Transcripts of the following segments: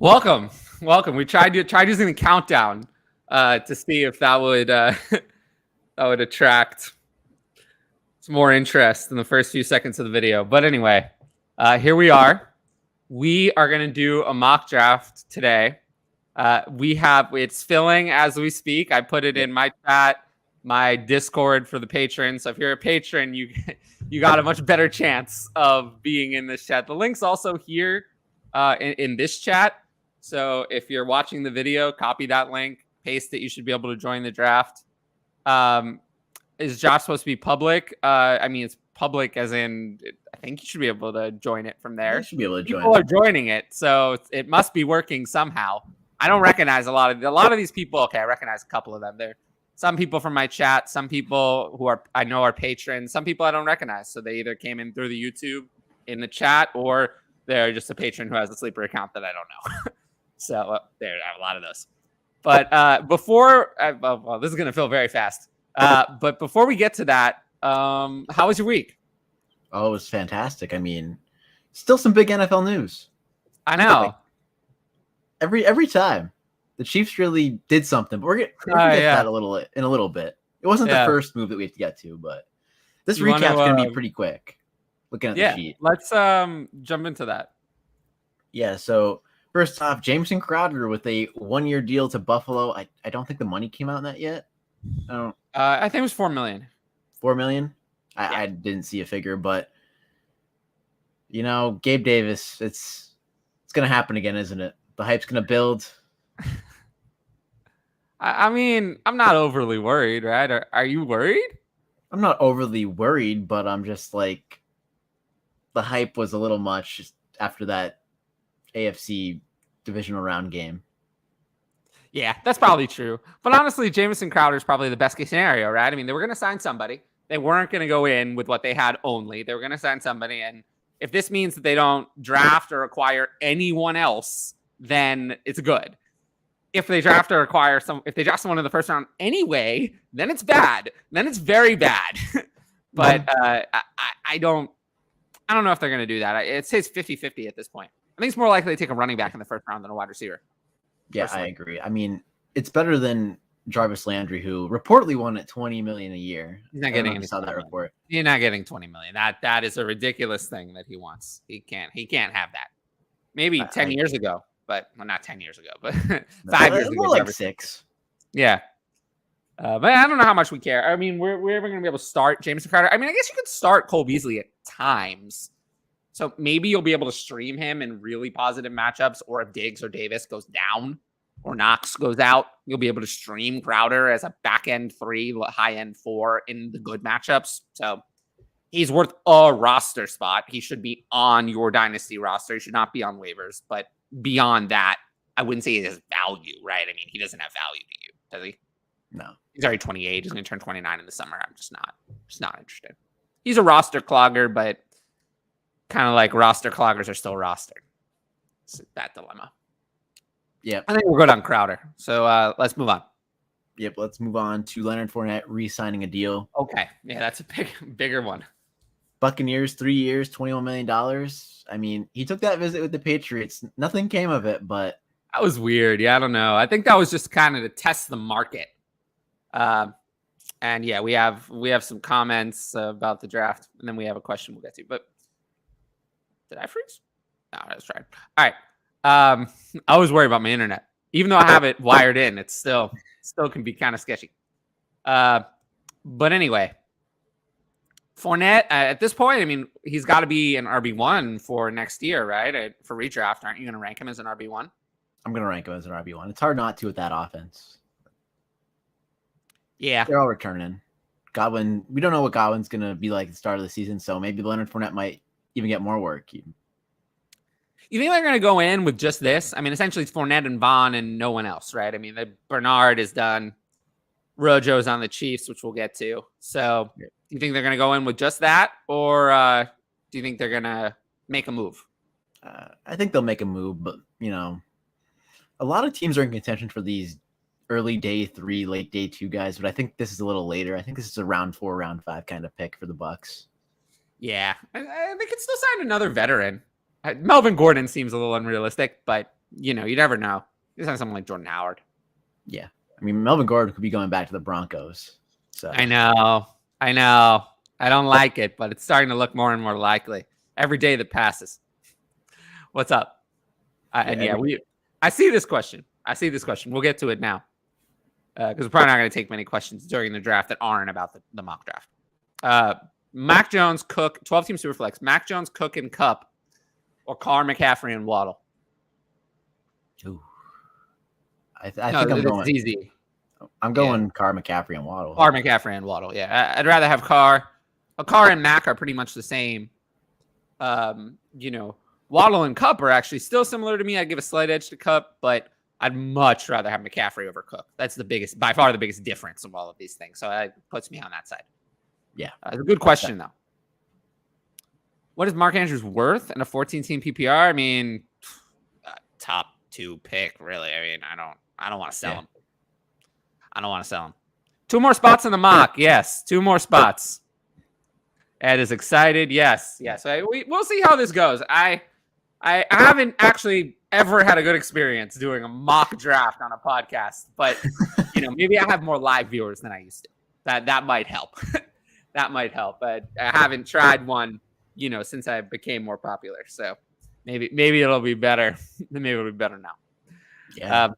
Welcome. We tried using the countdown to see if that would that would attract some more interest in the first few seconds of the video. But anyway, here we are. We are going to do a mock draft today. It's filling as we speak. I put it in my chat, my Discord for the patrons. So if you're a patron, you got a much better chance of being in this chat. The link's also here in this chat. So if you're watching the video, copy that link, paste it. You should be able to join the draft. Is draft supposed to be public? I mean, it's public as in, I think you should be able to join it from there. You should be able to join. People are joining it, so it must be working somehow. I don't recognize a lot of these people. Okay, I recognize a couple of them. There, some people from my chat, some people who I know are patrons, some people I don't recognize. So they either came in through the YouTube in the chat, or they're just a patron who has a sleeper account that I don't know. So there, I have a lot of those. But this is going to feel very fast. But before we get to that, how was your week? Oh, it was fantastic. I mean, still some big NFL news. I know. Like, every time the Chiefs really did something, but we're gonna get that in a little bit. It wasn't the first move that we have to get to, but this recap's going to be pretty quick. Looking at the sheet. Let's jump into that. Yeah, so first off, Jamison Crowder with a 1-year deal to Buffalo. I don't think the money came out in that yet. I think it was $4 million. $4 million? I didn't see a figure, but you know, Gabe Davis, it's gonna happen again, isn't it? The hype's gonna build. I mean, I'm not overly worried, right? Are you worried? I'm not overly worried, but I'm just like, the hype was a little much just after that AFC divisional round game. Yeah, that's probably true. But honestly, Jamison Crowder is probably the best case scenario, right? I mean, they were going to sign somebody. They weren't going to go in with what they had only. They were going to sign somebody. And if this means that they don't draft or acquire anyone else, then it's good. If they draft or acquire if they draft someone in the first round anyway, then it's bad. Then it's very bad. But I don't know if they're going to do that. It says 50-50 at this point. I think it's more likely to take a running back in the first round than a wide receiver. Yeah, personally. I agree. I mean, it's better than Jarvis Landry, who reportedly won at $20 million a year. He's not getting that report. You're not getting $20 million. That is a ridiculous thing that he wants. He can't have that. Maybe 10 years ago, but not 10 years ago, but 5 years ago. More like 6. Yeah. But I don't know how much we care. I mean, we're ever going to be able to start Jamison Crowder. I mean, I guess you could start Cole Beasley at times. So maybe you'll be able to stream him in really positive matchups, or if Diggs or Davis goes down or Knox goes out, you'll be able to stream Crowder as a back end 3, high end 4 in the good matchups. So he's worth a roster spot. He should be on your dynasty roster. He should not be on waivers. But beyond that, I wouldn't say he has value, right? I mean, he doesn't have value to you, does he? No. He's already 28. He's going to turn 29 in the summer. I'm just not interested. He's a roster clogger, but kind of like roster cloggers are still rostered. It's that dilemma. Yeah. I think we're good on Crowder. So let's move on. Yep. Let's move on to Leonard Fournette re-signing a deal. Okay. Yeah, that's a bigger one. Buccaneers, 3 years, $21 million. I mean, he took that visit with the Patriots. Nothing came of it, but that was weird. Yeah, I don't know. I think that was just kind of to test the market. And yeah, we have some comments about the draft, and then we have a question we'll get to. But did I freeze? No, that's right. All right. I was worried about my internet. Even though I have it wired in, it still can be kind of sketchy. But anyway, Fournette, at this point, I mean, he's got to be an RB1 for next year, right? For redraft, aren't you going to rank him as an RB1? I'm going to rank him as an RB1. It's hard not to with that offense. Yeah. They're all returning. Godwin, we don't know what Godwin's going to be like at the start of the season, so maybe Leonard Fournette might even get more work. You think they're going to go in with just this? I mean, essentially it's Fournette and Vaughn and no one else, right? I mean, Bernard is done. Rojo's on the Chiefs, which we'll get to. So do you think they're going to go in with just that? Or do you think they're going to make a move? I think they'll make a move, but, you know, a lot of teams are in contention for these early day 3, late day 2 guys, but I think this is a little later. I think this is a round 4, round 5 kind of pick for the Bucs. Yeah, they could still sign another veteran. Melvin Gordon seems a little unrealistic, but you never know. He's not something like Jordan Howard. Yeah. I mean, Melvin Gordon could be going back to the Broncos. So I know. I don't like it, but it's starting to look more and more likely every day that passes. What's up? I see this question. We'll get to it now because we're probably not going to take many questions during the draft that aren't about the mock draft. Mac Jones, Cook, 12-team Superflex. Mac Jones, Cook, and Cup, or Carr, McCaffrey, and Waddle. Ooh. I think I'm going. It's easy. I'm going Carr, McCaffrey, and Waddle. Carr, McCaffrey, and Waddle. Yeah, I'd rather have Carr. Carr and Mac are pretty much the same. Waddle and Cup are actually still similar to me. I'd give a slight edge to Cup, but I'd much rather have McCaffrey over Cook. That's by far the biggest difference of all of these things. So it puts me on that side. Yeah. It's a good question, though. What is Mark Andrews worth in a 14-team PPR? I mean, top 2 pick, really. I mean, I don't want to sell him. I don't want to sell him. 2 more spots in the mock. Yes, 2 more spots. Ed is excited. Yes. We'll see how this goes. I haven't actually ever had a good experience doing a mock draft on a podcast, but maybe I have more live viewers than I used to. That might help. That might help. But I haven't tried one, since I became more popular. So maybe it'll be better. Maybe it'll be better now. Yeah.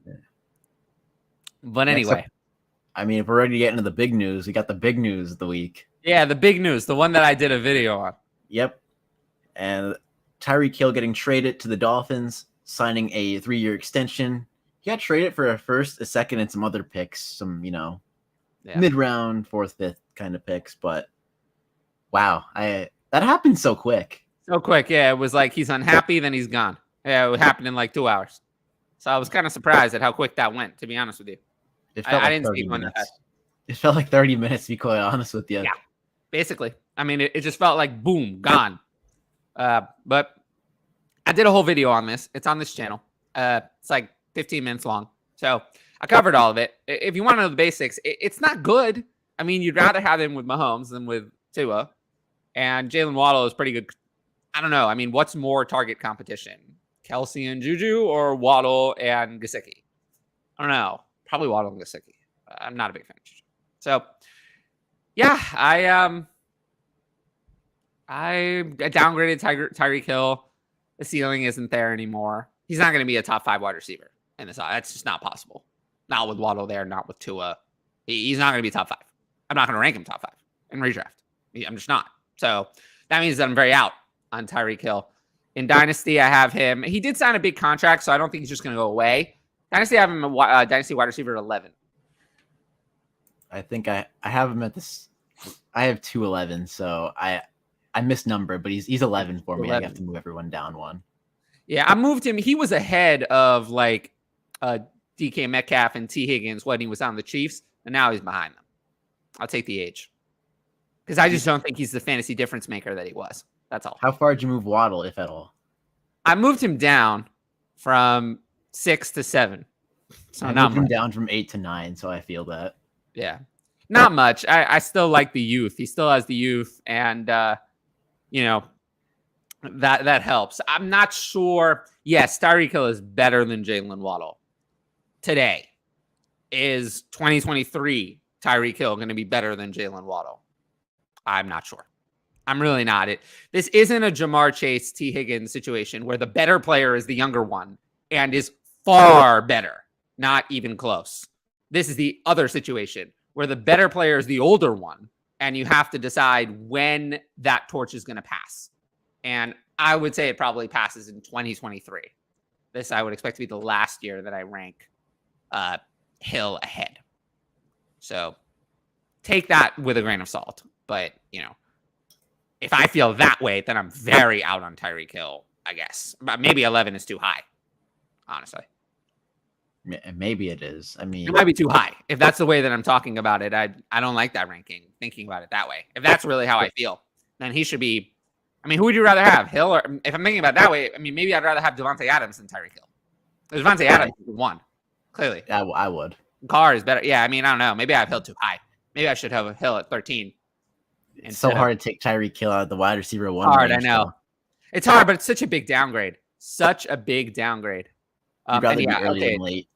But anyway, I mean, if we're ready to get into the big news, we got the big news of the week. Yeah, the big news, the one that I did a video on. Yep. And Tyreek Hill getting traded to the Dolphins, signing a 3-year extension. He got traded for a first, a second, and some other picks, some, mid-round, 4th, 5th kind of picks. But wow, that happened so quick. So quick, yeah. It was like he's unhappy, then he's gone. Yeah, it happened in like 2 hours. So I was kind of surprised at how quick that went, to be honest with you. I didn't see one. It felt like 30 minutes, to be quite honest with you. Yeah, basically. I mean, it just felt like boom, gone. But I did a whole video on this. It's on this channel. It's like 15 minutes long. So I covered all of it. If you want to know the basics, it's not good. I mean, you'd rather have him with Mahomes than with Tua. And Jalen Waddle is pretty good. I don't know. I mean, what's more target competition? Kelsey and Juju or Waddle and Gesicki? I don't know. Probably Waddle and Gesicki. I'm not a big fan of Juju. So, yeah, I downgraded Tyreek Hill. The ceiling isn't there anymore. He's not going to be a top 5 wide receiver in this. That's just not possible. Not with Waddle there, not with Tua. He's not going to be top 5. I'm not going to rank him top 5 in redraft. I'm just not. So that means that I'm very out on Tyreek Hill. In Dynasty, I have him. He did sign a big contract, so I don't think he's just going to go away. Dynasty, I have him a Dynasty wide receiver at 11. I think I have him at this. I have 211, so I misnumbered, but he's 11 for me. 11. I have to move everyone down 1. Yeah, I moved him. He was ahead of like DK Metcalf and T. Higgins when he was on the Chiefs, and now he's behind them. I'll take the age because I just don't think he's the fantasy difference maker that he was. That's all. How far did you move Waddle, if at all? I moved him down from 6 to 7. So I moved him down from 8 to 9, so I feel that. Yeah, not much. I still like the youth. He still has the youth, and that helps. I'm not sure. Yes, Tyreek Hill is better than Jalen Waddle today. Is 2023 Tyreek Hill going to be better than Jalen Waddle? I'm not sure. I'm really not. This isn't a Jamar Chase, T. Higgins situation where the better player is the younger one and is far better, not even close. This is the other situation where the better player is the older one, and you have to decide when that torch is going to pass. And I would say it probably passes in 2023. This I would expect to be the last year that I rank Hill ahead. So take that with a grain of salt. But, if I feel that way, then I'm very out on Tyreek Hill, I guess. But maybe 11 is too high, honestly. Maybe it is. I mean, it might be too high. If that's the way that I'm talking about it, I don't like that ranking, thinking about it that way. If that's really how I feel, then he should be. I mean, who would you rather have, Hill? Or if I'm thinking about it that way, I mean, maybe I'd rather have Devontae Adams than Tyreek Hill. Devontae Adams is 1, clearly. I would. Carr is better. Yeah, I mean, I don't know. Maybe I have Hill too high. Maybe I should have a Hill at 13. It's so hard to take Tyreek Hill out of the wide receiver 1. Hard, I know. It's hard, but it's such a big downgrade. Such a big downgrade. You'd rather be yeah, early okay. than late.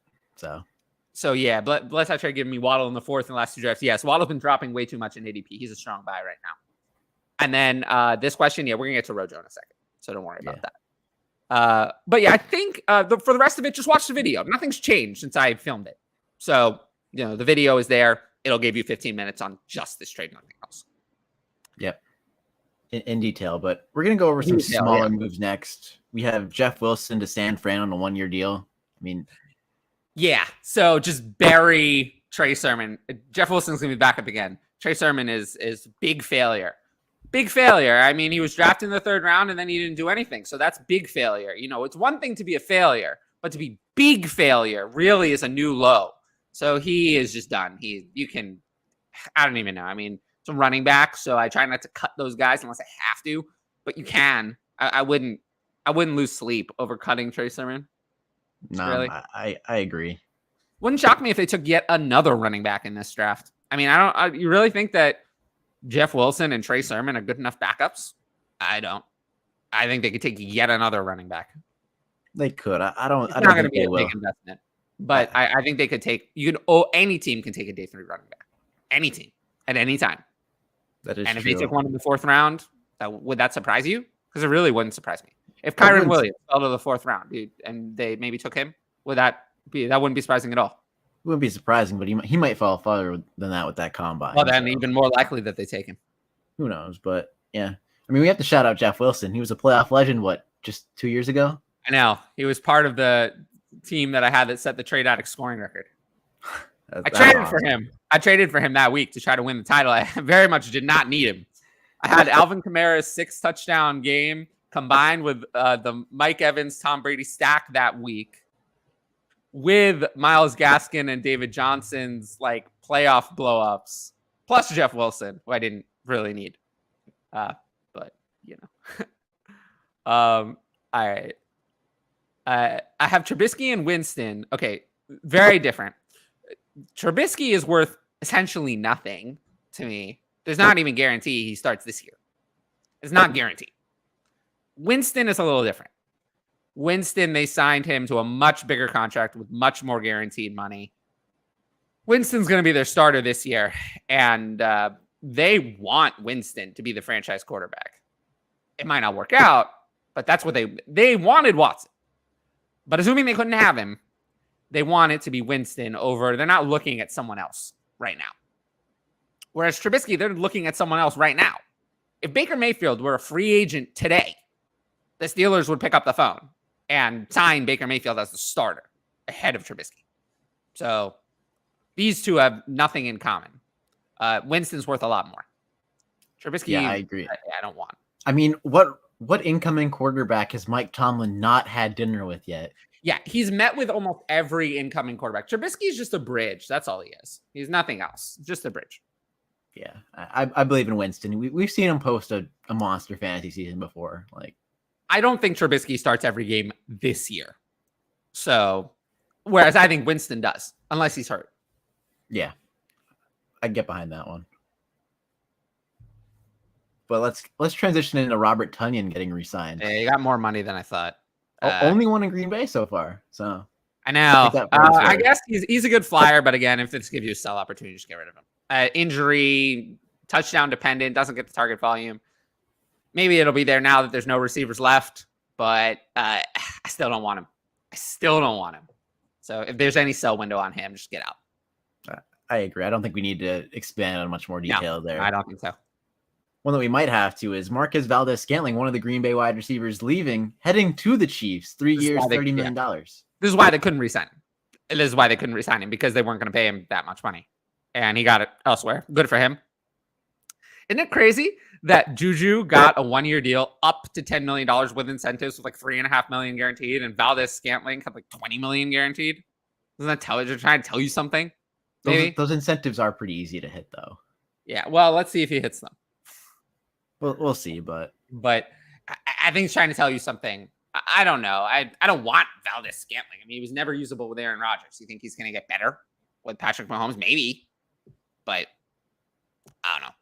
So yeah, bless I tried giving me Waddle in the 4th in the last 2 drafts. Yes, Waddle's been dropping way too much in ADP. He's a strong buy right now. And then this question, yeah, we're gonna get to Rojo in a second, so don't worry about that. But yeah, I think for the rest of it, just watch the video. Nothing's changed since I filmed it. So the video is there. It'll give you 15 minutes on just this trade, nothing else. Yep. In detail, but we're gonna go over some smaller moves next. We have Jeff Wilson to San Fran on a 1-year deal. I mean, yeah. So just bury Trey Sermon. Jeff Wilson's gonna be back up again. Trey Sermon is big failure. Big failure. I mean, he was drafted in the 3rd round and then he didn't do anything. So that's big failure. It's one thing to be a failure, but to be big failure really is a new low. So he is just done. I don't even know. I mean, it's a running back, so I try not to cut those guys unless I have to, but you can. I wouldn't lose sleep over cutting Trey Sermon. No, really. I agree. Wouldn't shock me if they took yet another running back in this draft. I mean, you really think that Jeff Wilson and Trey Sermon are good enough backups? I don't. I think they could take yet another running back. They could. I don't. It's not going to be a big investment, but I think they could take. Any team can take a day 3 running back. Any team at any time. That is and if true. they took one in the 4th round, would that surprise you? Because it really wouldn't surprise me. If Kyron Williams fell to the 4th round, dude, and they maybe took him, that wouldn't be surprising at all. It wouldn't be surprising, but he might fall farther than that with that combine. Well, then even more likely that they take him. Who knows? But yeah, I mean, we have to shout out Jeff Wilson. He was a playoff legend. Just 2 years ago? I know. He was part of the team that I had that set the trade addict scoring record. I traded for him. I traded for him that week to try to win the title. I very much did not need him. I had Alvin Kamara's 6-touchdown game combined with the Mike Evans, Tom Brady stack that week with Myles Gaskin and David Johnson's playoff blow-ups, plus Jeff Wilson, who I didn't really need. But all right. I have Trubisky and Winston. Okay, very different. Trubisky is worth essentially nothing to me. There's not even guarantee he starts this year. It's not guaranteed. Winston is a little different. Winston, they signed him to a much bigger contract with much more guaranteed money. Winston's going to be their starter this year, and they want Winston to be the franchise quarterback. It might not work out, but that's what they wanted Watson. But assuming they couldn't have him, they want it to be Winston over. They're not looking at someone else right now. Whereas Trubisky, they're looking at someone else right now. If Baker Mayfield were a free agent today, the Steelers would pick up the phone and sign Baker Mayfield as the starter ahead of Trubisky. So these two have nothing in common. Winston's worth a lot more. Trubisky, yeah, I agree. I don't want. I mean, what incoming quarterback has Mike Tomlin not had dinner with yet? Yeah, he's met with almost every incoming quarterback. Trubisky's just a bridge. That's all he is. He's nothing else. Just a bridge. Yeah, I believe in Winston. We've seen him post a monster fantasy season before. I don't think Trubisky starts every game this year. So, whereas I think Winston does, unless he's hurt. Yeah, I get behind that one. But let's transition into Robert Tonyan getting re-signed. Yeah, he got more money than I thought. Only one in Green Bay so far. So I know. I guess he's a good flyer, but again, if this gives you a sell opportunity, just get rid of him. Injury, touchdown dependent, doesn't get the target volume. Maybe it'll be there now that there's no receivers left, but I still don't want him. So if there's any sell window on him, just get out. I agree. I don't think we need to expand on much more detail there. I don't think so. One that we might have to is Marquez Valdez-Scantling, one of the Green Bay wide receivers, heading to the Chiefs. 3 years, $30 million. This is why they couldn't re-sign him. This is why they couldn't re-sign him, because they weren't going to pay him that much money. And he got it elsewhere. Good for him. Isn't it crazy that Juju got a 1-year deal up to $10 million with incentives with $3.5 million guaranteed, and Valdez-Scantling had $20 million guaranteed? Doesn't that tell you? They're trying to tell you something? Maybe? Those incentives are pretty easy to hit, though. Yeah, well, let's see if he hits them. We'll see, but I think he's trying to tell you something. I don't know. I don't want Valdez-Scantling. I mean, he was never usable with Aaron Rodgers. You think he's going to get better with Patrick Mahomes? Maybe, but I don't know.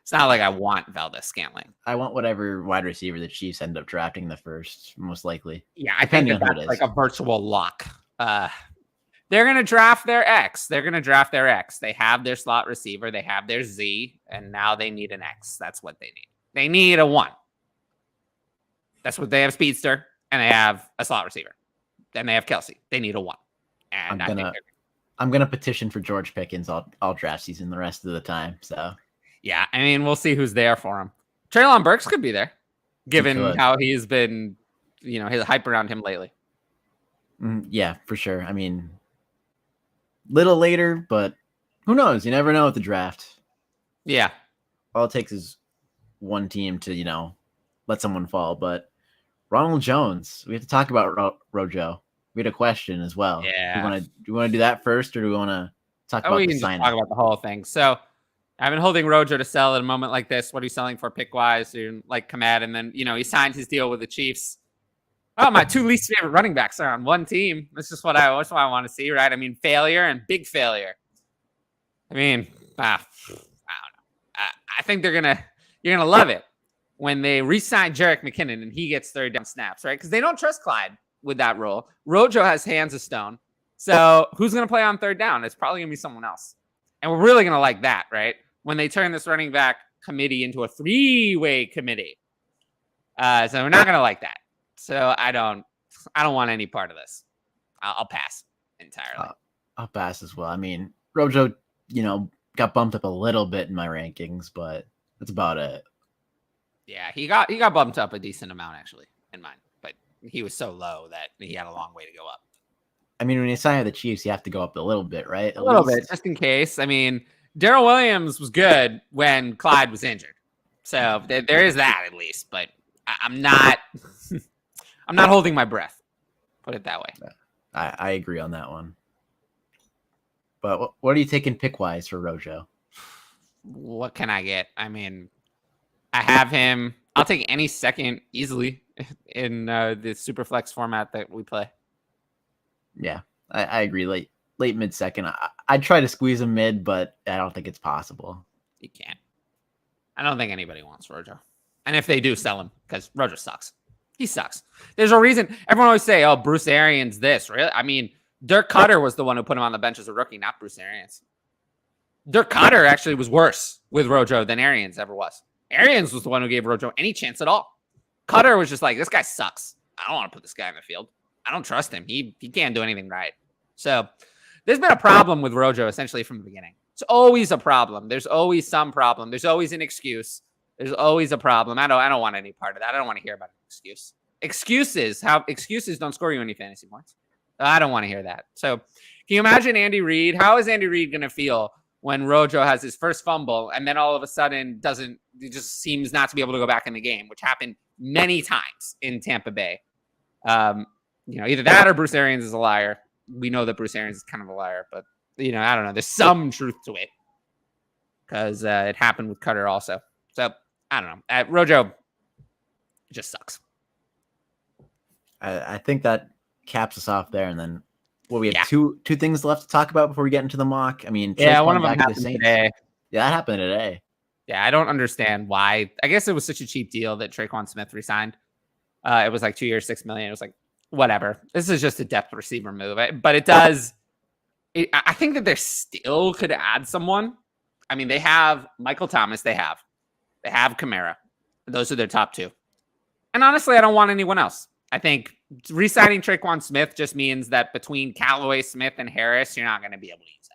It's not like I want Valdez-Scantling. I want whatever wide receiver the Chiefs end up drafting in the first, most likely. Yeah, I think that's like a virtual lock. They're going to draft their X. They have their slot receiver. They have their Z, and now they need an X. That's what they need. They need a 1. That's what they have, speedster, and they have a slot receiver. Then they have Kelsey. They need a 1. And I'm gonna petition for George Pickens all draft season the rest of the time. So yeah, I mean, we'll see who's there for him. Treylon Burks could be there, given how he's been, his hype around him lately. Yeah, for sure. I mean, little later, but who knows? You never know with the draft. Yeah. All it takes is one team to, let someone fall. But Ronald Jones, we have to talk about Rojo. We had a question as well. Yeah. Do we want to do that first, or do we want to talk about the signing? Talk about the whole thing. So I've been holding Rojo to sell at a moment like this. What are you selling for pick-wise? Like Komet, and then, he signed his deal with the Chiefs. Oh, my 2 least favorite running backs are on one team. That's just what I want to see, right? I mean, failure and big failure. I mean, I don't know. I think you're gonna love it when they re-sign Jerick McKinnon and he gets third down snaps, right? Because they don't trust Clyde with that role. Rojo has hands of stone. So who's gonna play on third down? It's probably gonna be someone else. And we're really gonna like that, right? When they turn this running back committee into a 3-way committee. So we're not gonna like that. So I don't want any part of this. I'll pass entirely. I'll pass as well. I mean, Rojo, got bumped up a little bit in my rankings, but that's about it. Yeah, he got bumped up a decent amount actually in mine, but he was so low that he had a long way to go up. I mean, when you sign with the Chiefs, you have to go up a little bit, right? A little bit, just in case. I mean, Darrell Williams was good when Clyde was injured, so there is that at least. But I'm not holding my breath. Put it that way. I agree on that one. But what are you taking pick-wise for Rojo? What can I get? I mean, I have him. I'll take any second easily in the super flex format that we play. Yeah, I agree. Late mid-second. I'd try to squeeze him mid, but I don't think it's possible. You can't. I don't think anybody wants Rojo. And if they do, sell him because Rojo sucks. He sucks. There's a reason. Everyone always say, oh, Bruce Arians this. Really? I mean, Dirk Cutter was the one who put him on the bench as a rookie, not Bruce Arians. Dirk Cutter actually was worse with Rojo than Arians ever was. Arians was the one who gave Rojo any chance at all. Cutter was just like, this guy sucks. I don't want to put this guy in the field. I don't trust him. He can't do anything right. So there's been a problem with Rojo essentially from the beginning. It's always a problem. There's always some problem. There's always an excuse. There's always a problem. I don't want any part of that. I don't want to hear about an excuse. Excuses don't score you any fantasy points. I don't want to hear that. So can you imagine Andy Reid? How is Andy Reid going to feel when Rojo has his first fumble and then all of a sudden he just seems not to be able to go back in the game, which happened many times in Tampa Bay. Either that or Bruce Arians is a liar. We know that Bruce Arians is kind of a liar, but I don't know. There's some truth to it because it happened with Cutter also. So I don't know. Rojo just sucks. I think that caps us off there, and then we have two things left to talk about before we get into the mock. I mean, one of them happened today. Yeah, that happened today. Yeah, I don't understand why. I guess it was such a cheap deal that Traquan Smith resigned. It was like 2 years, $6 million. It was like whatever. This is just a depth receiver move, but it does. I think that they still could add someone. I mean, they have Michael Thomas. They have Kamara. Those are their top 2. And honestly, I don't want anyone else. I think re-signing Traquan Smith just means that between Callaway, Smith, and Harris, you're not going to be able to use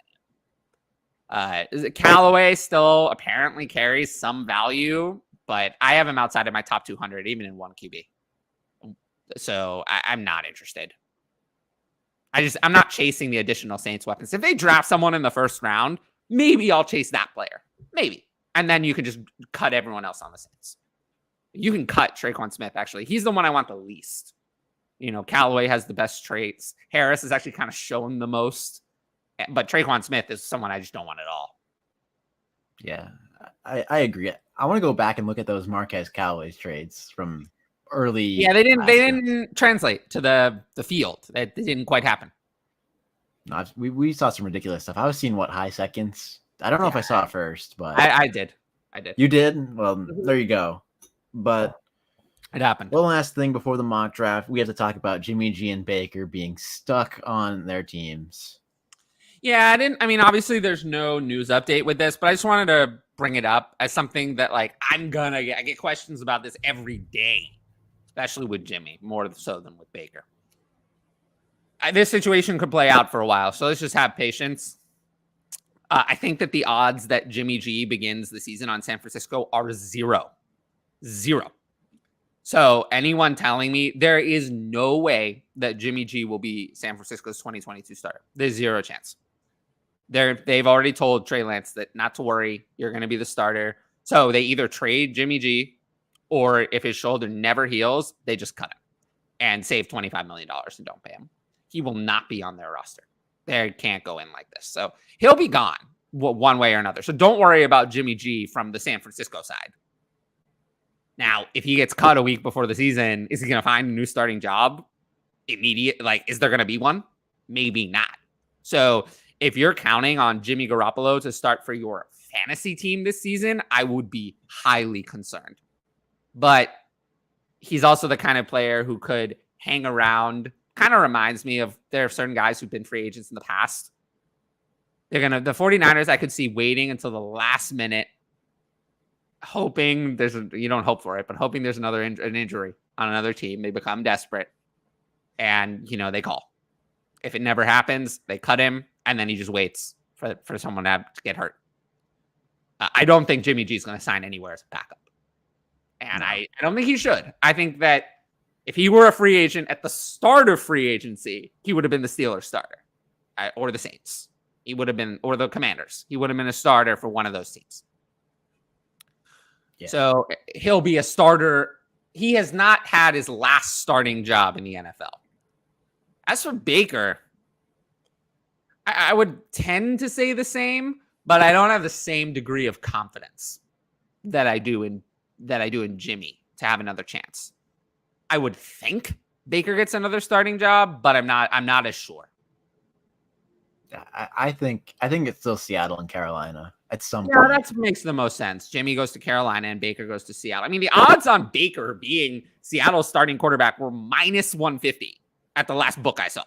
anyone. Callaway still apparently carries some value, but I have him outside of my top 200, even in 1 QB. So I'm not interested. I'm not chasing the additional Saints weapons. If they draft someone in the first round, maybe I'll chase that player. Maybe. And then you can just cut everyone else on the Saints. You can cut Traquan Smith, actually. He's the one I want the least. Callaway has the best traits. Harris has actually kind of shown the most. But Traquan Smith is someone I just don't want at all. Yeah, I agree. I want to go back and look at those Marquez Callaway's trades from early. Yeah, they didn't translate to the field. It didn't quite happen. No, we saw some ridiculous stuff. I was seeing high seconds. I don't know if I saw it first, but I did. I did. You did? Well, there you go. But it happened. One last thing before the mock draft, we have to talk about Jimmy G and Baker being stuck on their teams. Yeah, I mean, obviously there's no news update with this, but I just wanted to bring it up as something that, like, I get questions about this every day, especially with Jimmy, more so than with Baker. This situation could play out for a while, so let's just have patience. I think that the odds that Jimmy G begins the season on San Francisco are 0. So anyone telling me there is no way that Jimmy G will be San Francisco's 2022 starter, there's 0 chance. They've already told Trey Lance that not to worry, you're going to be the starter. So they either trade Jimmy G, or if his shoulder never heals, they just cut him and save $25 million and don't pay him. He will not be on their roster. They can't go in like this. So he'll be gone one way or another. So don't worry about Jimmy G from the San Francisco side. Now, if he gets cut a week before the season, is he going to find a new starting job immediate? Like, is there going to be one? Maybe not. So if you're counting on Jimmy Garoppolo to start for your fantasy team this season, I would be highly concerned. But he's also the kind of player who could hang around. Kind of reminds me of, there are certain guys who've been free agents in the past. The 49ers, I could see waiting until the last minute, hoping you don't hope for it, but hoping there's an injury on another team. They become desperate and, they call. If it never happens, they cut him, and then he just waits for someone to get hurt. I don't think Jimmy G is going to sign anywhere as a backup. And no. I don't think he should. I think that if he were a free agent at the start of free agency, he would have been the Steelers starter, or the Saints. He would have been, or the Commanders. He would have been a starter for one of those teams. Yeah. So he'll be a starter. He has not had his last starting job in the NFL. As for Baker, I would tend to say the same, but I don't have the same degree of confidence that I do in Jimmy to have another chance. I would think Baker gets another starting job, but I'm not as sure. I think it's still Seattle and Carolina at some point. Yeah, that makes the most sense. Jimmy goes to Carolina and Baker goes to Seattle. I mean, the odds on Baker being Seattle's starting quarterback were minus 150 at the last book I saw.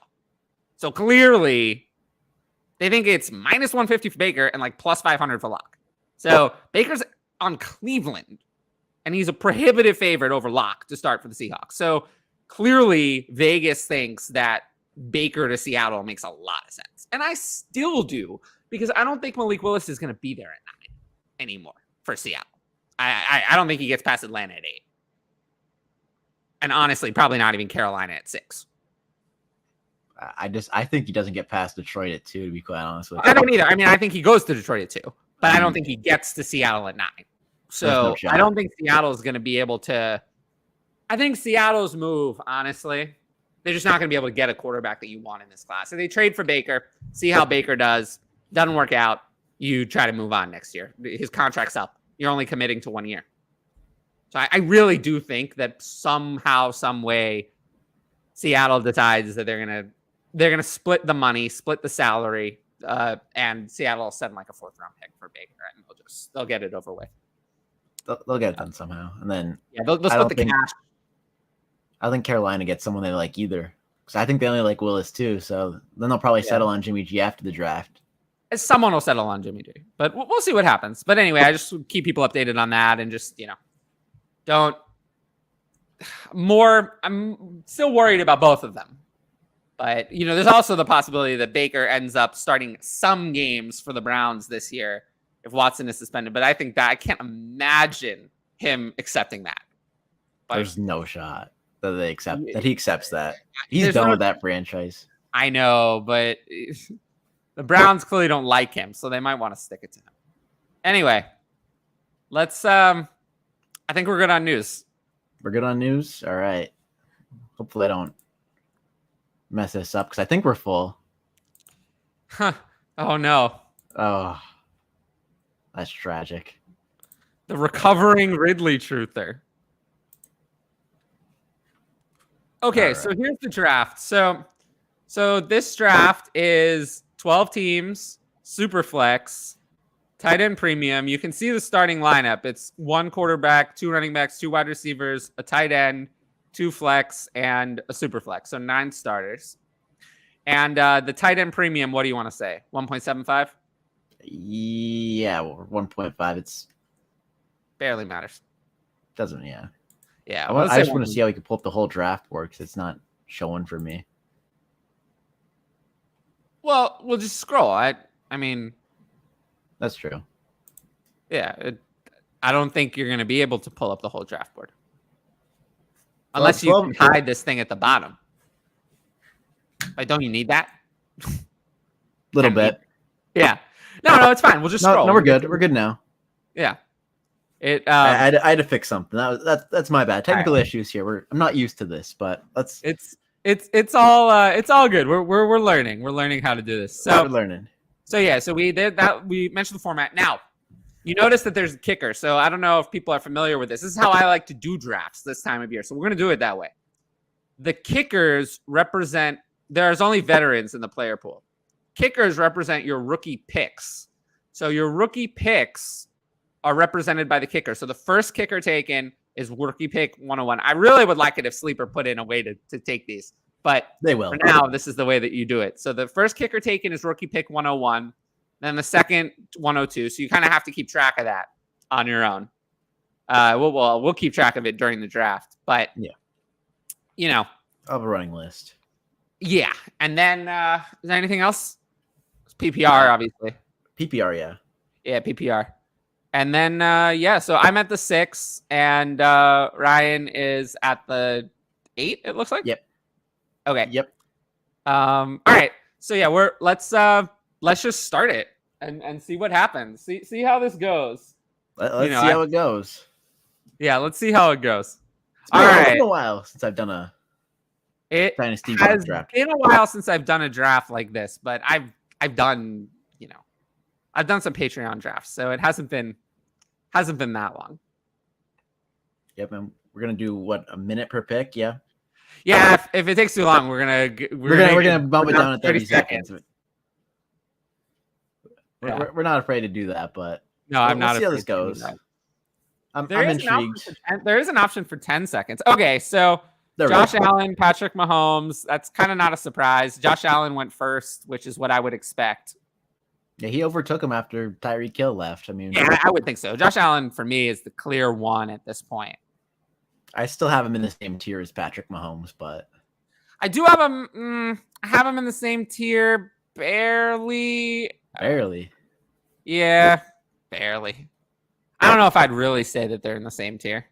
So clearly, they think it's minus 150 for Baker and like plus 500 for Locke. So Baker's on Cleveland, and he's a prohibitive favorite over Locke to start for the Seahawks. So clearly, Vegas thinks that Baker to Seattle makes a lot of sense. And I still do, because I don't think Malik Willis is going to be there at 9 anymore for Seattle. I don't think he gets past Atlanta at 8. And honestly, probably not even Carolina at 6. I think he doesn't get past Detroit at 2, to be quite honest with you. I don't either. I mean, I think he goes to Detroit at 2, but I don't think he gets to Seattle at 9. So I don't think Seattle is going to be able to. I think Seattle's move, honestly, they're just not going to be able to get a quarterback that you want in this class. So they trade for Baker, see how Baker does. Doesn't work out, you try to move on next year. His contract's up. You're only committing to 1 year. So I really do think that somehow, some way, Seattle decides that they're gonna split the money, split the salary, and Seattle will send like a 4th round pick for Baker, and they'll get it over with. They'll get it done somehow, and then they'll split the cash. I don't think Carolina gets someone they like either, because I think they only like Willis too. So then they'll probably settle on Jimmy G after the draft. Someone will settle on Jimmy G, but we'll see what happens. But anyway, I just keep people updated on that, and just don't more. I'm still worried about both of them, but there's also the possibility that Baker ends up starting some games for the Browns this year if Watson is suspended. But I think that I can't imagine him accepting that. But there's no shot that he accepts that. He's done with that franchise. I know, but the Browns clearly don't like him, so they might want to stick it to him. Anyway, let's I think we're good on news. We're good on news? All right. Hopefully I don't mess this up, because I think we're full. Huh. Oh no. Oh, that's tragic. The recovering Ridley truther. Okay, right. So here's the draft. So this draft is 12 teams, super flex. Tight end premium. You can see the starting lineup. It's 1 quarterback, 2 running backs, 2 wide receivers, a tight end, 2 flex, and a super flex. So 9 starters. And the tight end premium, what do you want to say? 1.75? Yeah, 1.5. It's barely matters. Doesn't, yeah. Yeah. I just want to see how we can pull up the whole draft board because it's not showing for me. Well, we'll just scroll. I mean, that's true. Yeah. I don't think you're going to be able to pull up the whole draft board. Unless you can hide this thing at the bottom. Like, don't you need that? Little bit. Yeah. No, it's fine. We'll just scroll. No, we're good. We're good now. Yeah. I had to fix something. That's my bad. Technical issues here. I'm not used to this, but let's. It's all good. We're learning. We're learning how to do this. So we're learning. So yeah. So we did that. We mentioned the format. Now, you notice that there's a kicker. So I don't know if people are familiar with this. This is how I like to do drafts this time of year. So we're gonna do it that way. The kickers represent. There's only veterans in the player pool. Kickers represent your rookie picks. So your rookie picks are represented by the kicker. So the first kicker taken is rookie pick 101. I really would like it if Sleeper put in a way to take these, but they will. For now, this is the way that you do it. So the first kicker taken is rookie pick 101, then the second 102. So you kind of have to keep track of that on your own. We'll keep track of it during the draft, but yeah, you know, of a running list. Yeah, and then is there anything else? It's PPR, obviously. PPR, yeah. Yeah, PPR. And then, so I'm at the 6, and Ryan is at the 8, it looks like? Yep. Okay. Yep. All right. So, yeah, let's just start it and see what happens. See how this goes. Let's see how it goes. Yeah, let's see how it goes. It's been a while since I've done a Dynasty has draft. Been a while since I've done a draft like this, but I've done some Patreon drafts, so it hasn't been that long. Yep, and we're gonna do what, a minute per pick? Yeah. Yeah, if it takes too long, we're gonna bump it down to 30 seconds. Yeah. We're not afraid to do that, but no, I'm not. We'll see how this goes. I'm intrigued. There is an option for 10 seconds. Okay, so Josh Allen, Patrick Mahomes. That's kind of not a surprise. Josh Allen went first, which is what I would expect. Yeah, he overtook him after Tyreek Hill left. I mean, yeah, I would think so. Josh Allen, for me, is the clear one at this point. I still have him in the same tier as Patrick Mahomes, but I do have him. I have him in the same tier, barely. Barely. Yeah, barely. I don't know if I'd really say that they're in the same tier.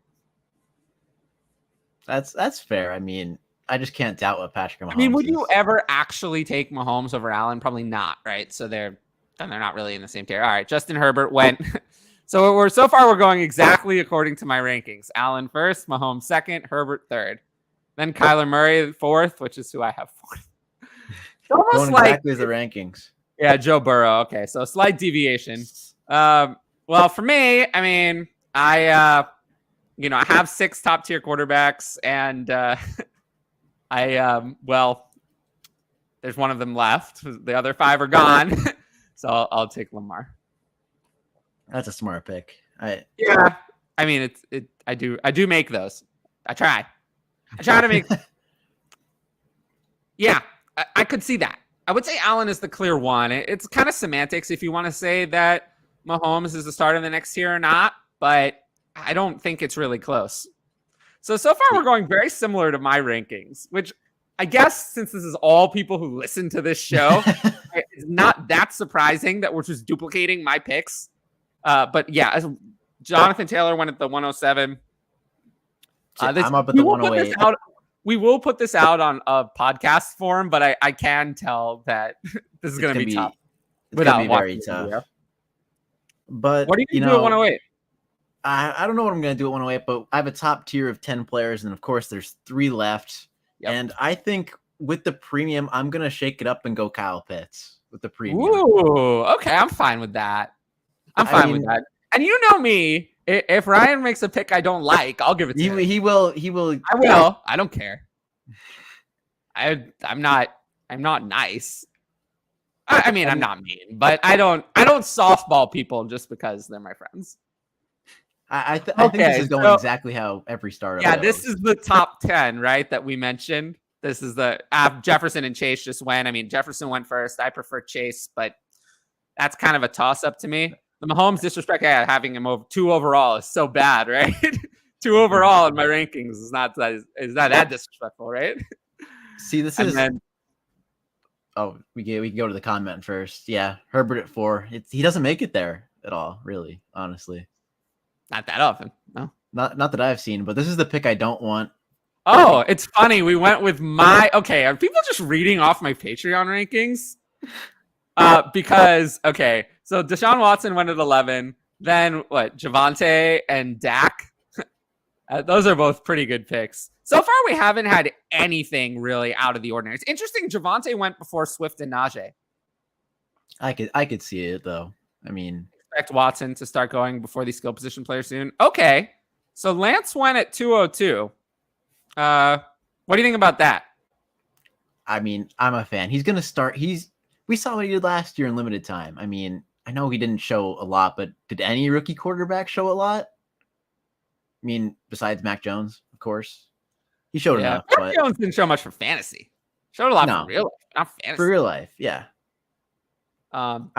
That's fair. I mean, I just can't doubt what Patrick Mahomes. I mean, would you ever actually take Mahomes over Allen? Probably not, right? So they're not really in the same tier. All right, Justin Herbert went. So so far we're going exactly according to my rankings. Allen first, Mahomes second, Herbert third, then Kyler Murray fourth, which is who I have fourth. It's almost like exactly the rankings. Yeah, Joe Burrow. Okay, so slight deviation. Well, for me, I mean, I have 6 top tier quarterbacks, and there's one of them left. The other 5 are gone, so I'll take Lamar. That's a smart pick. I mean, I do make those. I try to make. Yeah, I could see that. I would say Allen is the clear one. It's kind of semantics if you want to say that Mahomes is the start of the next tier or not, but I don't think it's really close. So far we're going very similar to my rankings, which I guess since this is all people who listen to this show, it's not that surprising that we're just duplicating my picks. But yeah, as Jonathan Taylor went at the 107. I'm up at the 108. We will put this out on a podcast form, but I can tell that this is going to be tough. It's going to be very tough. But what are you going to do at 108? I don't know what I'm going to do at 108, but I have a top tier of 10 players, and of course there's 3 left. Yep. And I think with the premium, I'm going to shake it up and go Kyle Pitts with the premium. Ooh, okay. I'm fine with that. I'm fine with that. And you know me, if Ryan makes a pick I don't like, I'll give it to him. He will. I will. I don't care. I'm not nice. I mean, I'm not mean, but I don't softball people just because they're my friends. I think this is going exactly how every startup goes. This is the top 10, right, that we mentioned. This is the Jefferson and Chase just went. I mean, Jefferson went first. I prefer Chase, but that's kind of a toss-up to me. The Mahomes disrespect having him over 2 overall is so bad, right? 2 overall in my rankings is not that disrespectful, right? See, this is. Oh, we can go to the comment first. Yeah, Herbert at 4. He doesn't make it there at all, really, honestly. Not that often, no. Not that I've seen, but this is the pick I don't want. Oh, it's funny. We went with okay, are people just reading off my Patreon rankings? Because, okay, so Deshaun Watson went at 11. Then, Javonte and Dak? Those are both pretty good picks. So far, we haven't had anything really out of the ordinary. It's interesting. Javonte went before Swift and Najee. I could see it, though. I mean, expect Watson to start going before these skill position players soon. Okay, so Lance went at 202. What do you think about that? I mean, I'm a fan. He's going to start. We saw what he did last year in limited time. I mean, I know he didn't show a lot, but did any rookie quarterback show a lot? I mean, besides Mac Jones, of course. He showed enough. Mac Jones didn't show much for fantasy. Showed a lot for real life, not fantasy. For real life, yeah. I'm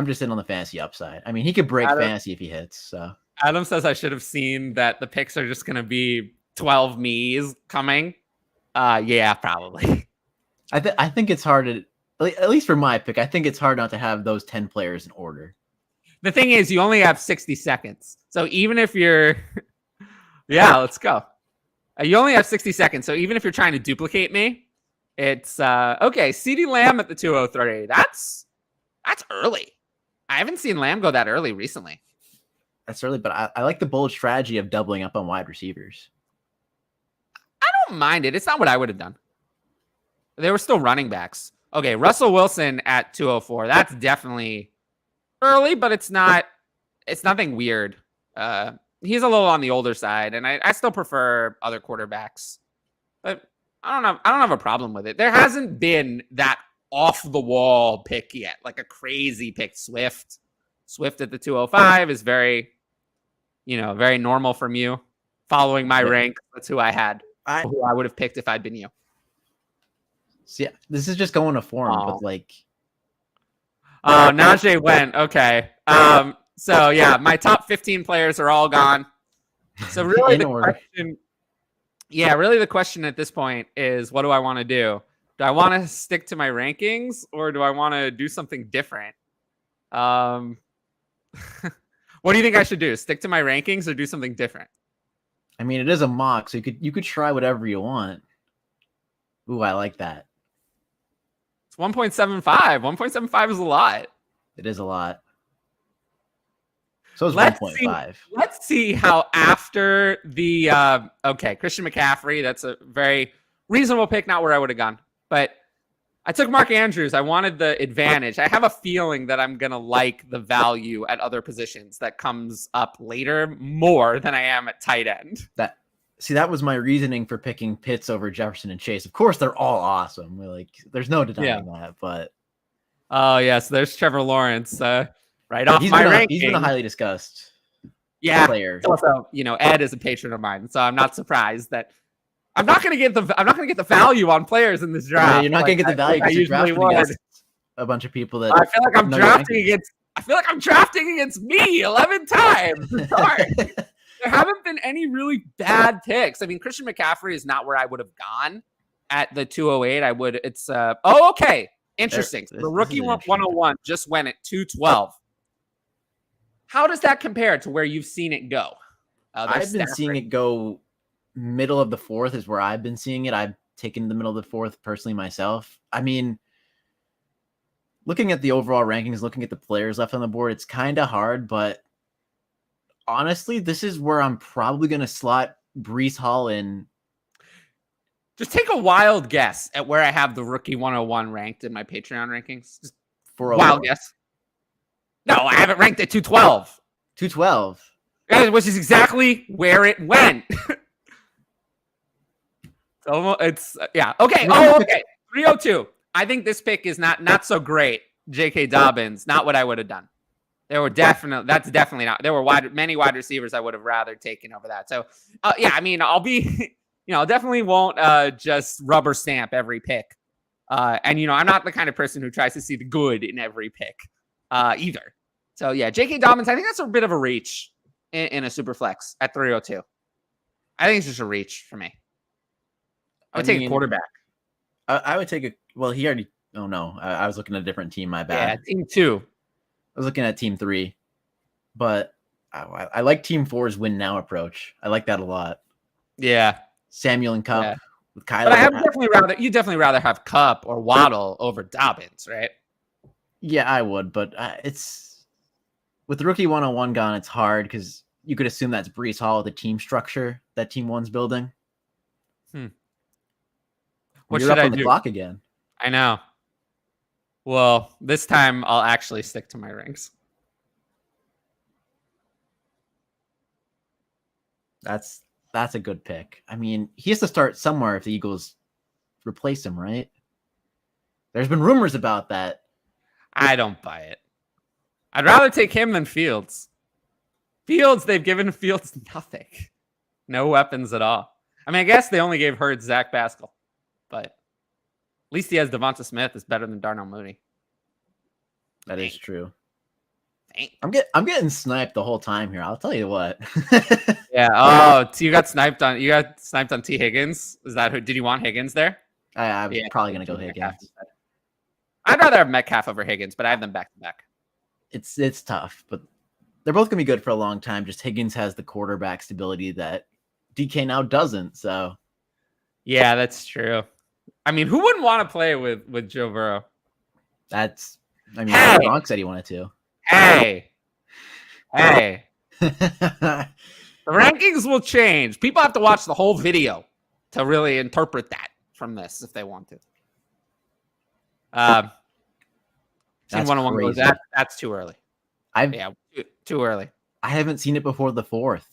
just in on the fantasy upside. I mean, he could break fantasy if he hits. So Adam says I should have seen that the picks are just going to be 12 me's coming. Yeah, probably. I think it's hard to, at least for my pick, I think it's hard not to have those 10 players in order. The thing is, you only have 60 seconds. So even if you're, let's go. You only have 60 seconds. So even if you're trying to duplicate me, it's okay. CeeDee Lamb at the 203. That's early. I haven't seen Lamb go that early recently. That's early, but I like the bold strategy of doubling up on wide receivers. I don't mind it. It's not what I would have done. They were still running backs. Okay, Russell Wilson at 204. That's definitely early, but it's nothing weird. He's a little on the older side, and I still prefer other quarterbacks. But I don't have a problem with it. There hasn't been that off the wall pick yet, like a crazy pick. Swift at the 205 is very normal from you. Following my rank, that's who I had. Who I would have picked if I'd been you. So yeah, this is just going to form, but like. Oh, Najee went. Okay. So yeah, my top 15 players are all gone. So really the question at this point is, what do I want to do? Do I want to stick to my rankings or do I want to do something different? What do you think I should do? Stick to my rankings or do something different? I mean, it is a mock, so you could try whatever you want. Ooh, I like that. It's 1.75. 1.75 is a lot. It is a lot. So it's 1.5. Let's see how after the Christian McCaffrey, that's a very reasonable pick, not where I would have gone. But I took Mark Andrews. I wanted the advantage. I have a feeling that I'm going to like the value at other positions that comes up later more than I am at tight end. That was my reasoning for picking Pitts over Jefferson and Chase. Of course, they're all awesome. There's no denying that. But oh yes, there's Trevor Lawrence right off my ranking. He's been a highly discussed player. Also, Ed is a patron of mine, so I'm not surprised that I'm not going to get the value on players in this draft. Yeah, you're not going to get the value because you're drafting against a bunch of people that I feel like I'm drafting against. I feel like I'm drafting against me 11 times. There haven't been any really bad picks. I mean, Christian McCaffrey is not where I would have gone at the 208. It's okay. Interesting. The rookie 101 just went at 212. How does that compare to where you've seen it go? I've been seeing it go middle of the 4th is where I've been seeing it. I've taken the middle of the 4th personally myself. I mean, looking at the overall rankings, looking at the players left on the board, it's kind of hard, but honestly, this is where I'm probably going to slot Breece Hall in. Just take a wild guess at where I have the rookie 101 ranked in my Patreon rankings. Just for a wild guess. No, I have it ranked at 212. 212. Which is exactly where it went. Okay. Okay. 302. I think this pick is not so great. J.K. Dobbins, not what I would have done. That's definitely not. There were many wide receivers I would have rather taken over that. So, yeah, I mean, I'll be, definitely won't just rubber stamp every pick. And, I'm not the kind of person who tries to see the good in every pick either. So, yeah, J.K. Dobbins, I think that's a bit of a reach in a super flex at 302. I think it's just a reach for me. I would take a quarterback. I would take he already, oh no, I was looking at a different team, my bad. Yeah, team 2. I was looking at team 3, but I like team 4's win now approach. I like that a lot. Yeah. Samuel and Cup with Kyler. But you definitely rather have Cup or Waddle over Dobbins, right? Yeah, I would, but it's with the rookie 101 gone, it's hard because you could assume that's Breece Hall with the team structure that team 1's building. What should I do? The clock again. I know. Well, this time I'll actually stick to my ranks. That's a good pick. I mean, he has to start somewhere if the Eagles replace him, right? There's been rumors about that. I don't buy it. I'd rather take him than Fields. They've given Fields nothing. No weapons at all. I mean, I guess they only gave Hurts Zach Pascal, but at least he has Devonta Smith is better than Darnell Mooney. That is true. Dang. I'm getting sniped the whole time here. I'll tell you what. Yeah. Oh, you got sniped on T. Higgins. Is that who? Did you want Higgins there? I'm probably gonna go Higgins. I'd rather have Metcalf over Higgins, but I have them back to back. It's tough, but they're both gonna be good for a long time. Just Higgins has the quarterback stability that DK now doesn't. So yeah, that's true. I mean, who wouldn't want to play with Joe Burrow? Gronk said he wanted to. Hey. The rankings will change. People have to watch the whole video to really interpret that from this if they want to. That's 101 goes, that's too early. Too early. I haven't seen it before the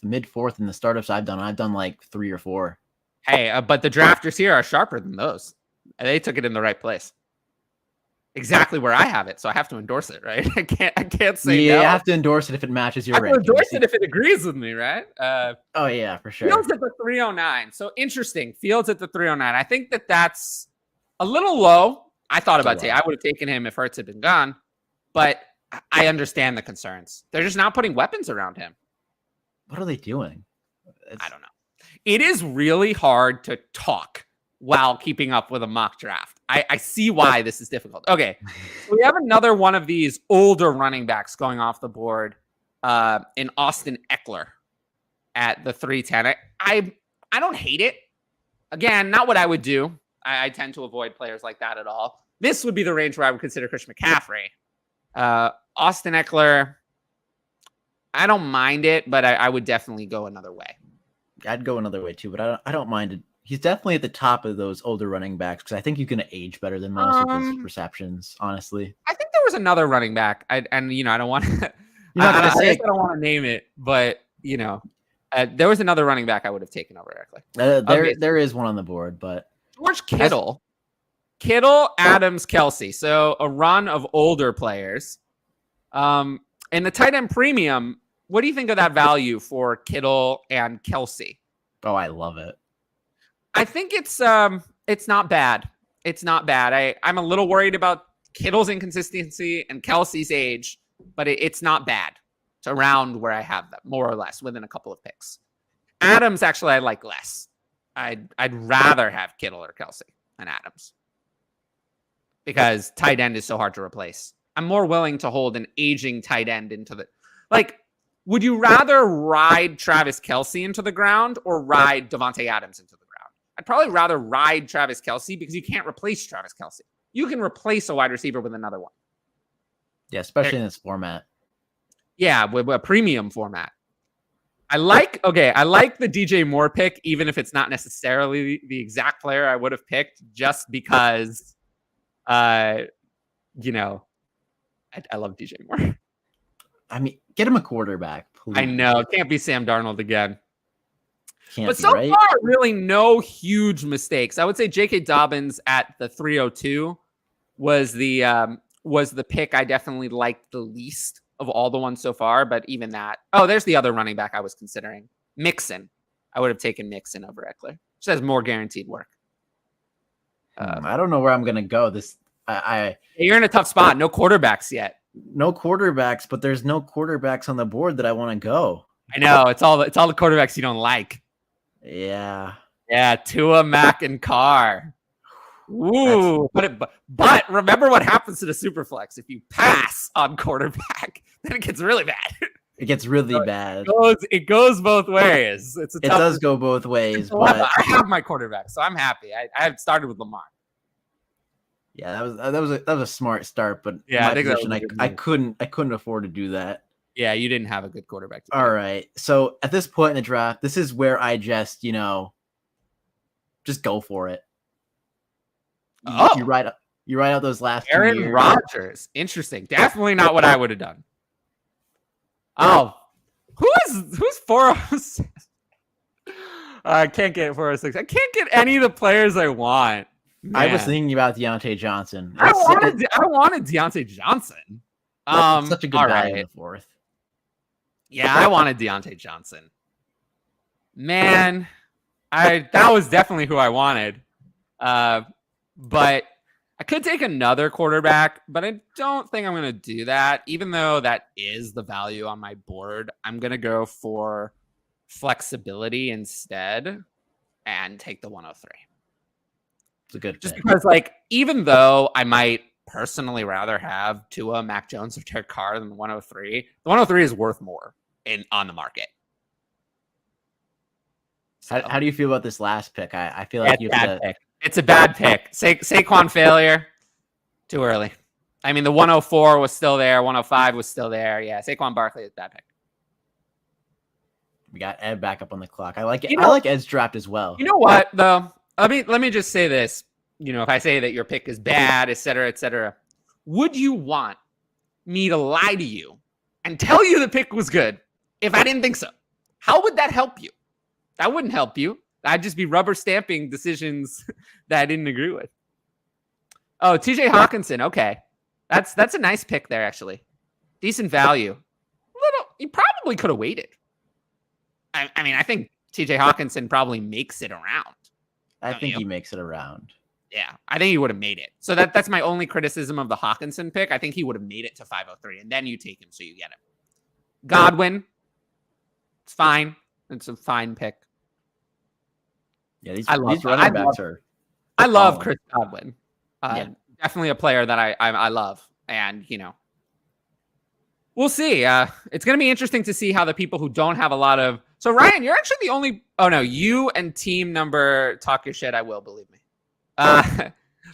mid fourth in the startups I've done like 3 or 4. Hey, but the drafters here are sharper than those. They took it in the right place. Exactly where I have it, so I have to endorse it, right? I can't say no. You have to endorse it if it matches your ranking. I have to endorse it if it agrees with me, right? Oh yeah, for sure. Fields at the 309. So interesting. Fields at the 309. I think that's a little low. I thought about I would have taken him if Hurts had been gone, but I understand the concerns. They're just not putting weapons around him. What are they doing? I don't know. It is really hard to talk while keeping up with a mock draft. I see why this is difficult. Okay, so we have another one of these older running backs going off the board in Austin Eckler at the 310. I don't hate it. Again, not what I would do. I tend to avoid players like that at all. This would be the range where I would consider Christian McCaffrey. Austin Eckler, I don't mind it, but I would definitely go another way. I'd go another way too, but I don't mind it. He's definitely at the top of those older running backs because I think he's going to age better than most of his receptions, honestly. I think there was another running back. I don't want to. I don't want to name it, but there was another running back I would have taken over Eckler. There is one on the board, but George Kittle, Adams, Kelsey. So a run of older players. And the tight end premium. What do you think of that value for Kittle and Kelsey? Oh, I love it. I think it's not bad. It's not bad. I'm a little worried about Kittle's inconsistency and Kelsey's age, but it's not bad. It's around where I have them, more or less, within a couple of picks. Adams, actually, I like less. I'd rather have Kittle or Kelsey than Adams because tight end is so hard to replace. I'm more willing to hold an aging tight end into the would you rather ride Travis Kelce into the ground or ride Devontae Adams into the ground? I'd probably rather ride Travis Kelce because you can't replace Travis Kelce. You can replace a wide receiver with another one. Yeah, especially in this format. Yeah, with a premium format. I like the DJ Moore pick, even if it's not necessarily the exact player I would have picked, just because, I love DJ Moore. I mean, get him a quarterback, please. I know. It can't be Sam Darnold again. But so far, really no huge mistakes. I would say J.K. Dobbins at the 302 was the was the pick I definitely liked the least of all the ones so far. But even that, oh, there's the other running back I was considering, Mixon. I would have taken Mixon over Eckler. Just has more guaranteed work. I don't know where I'm gonna go. You're in a tough spot. No quarterbacks yet. No quarterbacks, but there's no quarterbacks on the board that I want to go. I know it's all the quarterbacks you don't like. Yeah. Tua, Mac, and Carr. Ooh, but remember what happens to the Superflex if you pass on quarterback, then it gets really bad. It gets really bad. It goes both ways. It does go both ways, but I have my quarterback, so I'm happy. I have started with Lamar. Yeah, that was a smart start, but yeah, I couldn't afford to do that. Yeah, you didn't have a good quarterback. All right, so at this point in the draft, this is where I just go for it. You write out those last Aaron 2 years. Rodgers. Interesting. Definitely not what I would have done. Oh, who's 406? I can't get 406. I can't get any of the players I want. Man. I was thinking about Deontay Johnson. I wanted Deontay Johnson. Such a good guy in the fourth. Yeah, I wanted Deontay Johnson. Man, that was definitely who I wanted. But I could take another quarterback, but I don't think I'm going to do that. Even though that is the value on my board, I'm going to go for flexibility instead and take the 103. It's a good just pick. Because, even though I might personally rather have Tua, Mac Jones, or Derek Carr than the 103, the 103 is worth more on the market. So, how do you feel about this last pick? I feel like it's a bad pick. Saquon failure. Too early. I mean, the 104 was still there. 105 was still there. Yeah, Saquon Barkley is a bad pick. We got Ed back up on the clock. I like it. I like Ed's draft as well. You know what, though? Let me just say this. If I say that your pick is bad, et cetera, would you want me to lie to you and tell you the pick was good if I didn't think so? How would that help you? That wouldn't help you. I'd just be rubber stamping decisions that I didn't agree with. Oh, TJ Hawkinson. Okay. That's a nice pick there, actually. Decent value. You probably could have waited. I mean, I think TJ Hawkinson probably makes it around. I think he makes it around. Yeah, I think he would have made it. So that's my only criticism of the Hawkinson pick. I think he would have made it to 503, and then you take him so you get him. Godwin. It's fine. It's a fine pick. Yeah, these running backs are. I love Chris Godwin. Definitely a player that I love, and we'll see. It's going to be interesting to see how the people who don't have a lot of. So Ryan, you're actually the only. Oh no, you and team number talk your shit. I will, believe me.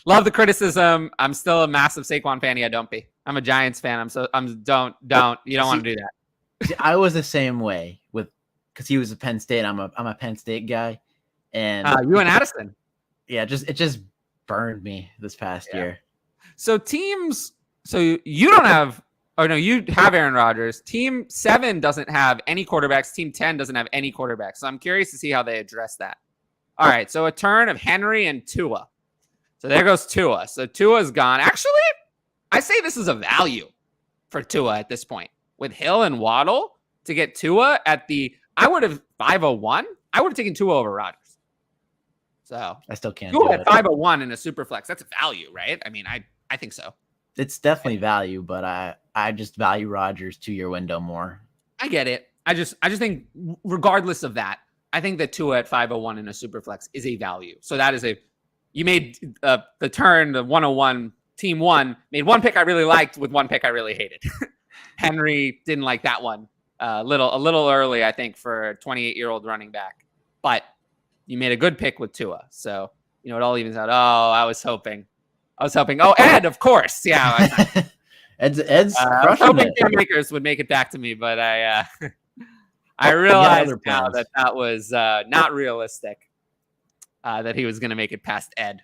Love the criticism. I'm still a massive Saquon fan. Yeah, don't be. I'm a Giants fan. Don't. You don't want to do that. See, I was the same way because he was a Penn State. I'm a Penn State guy. And you and Addison. Yeah, it just burned me this past year. So teams, you don't have, you have Aaron Rodgers. Team 7 doesn't have any quarterbacks. Team 10 doesn't have any quarterbacks. So I'm curious to see how they address that. All right, so a turn of Henry and Tua. So there goes Tua. So Tua's gone. Actually, I say this is a value for Tua at this point. With Hill and Waddle to get Tua I would have 501. I would have taken Tua over Rodgers. So I still can't. Tua at 501 in a super flex. That's a value, right? I mean, I think so. It's definitely value, but I just value Rodgers 2-year window more. I get it. I just think regardless of that, I think that Tua at 501 in a super flex is a value. So that is you made the turn, the 101, team 1, made one pick I really liked with one pick I really hated. Henry didn't like that one. A little early, I think, for a 28-year-old running back. But you made a good pick with Tua. So, it all evens out. Oh, I was hoping. Oh, Ed, of course. Yeah. Ed's I was hoping Cam Akers would make it back to me, but I realized now that was not realistic, that he was going to make it past Ed.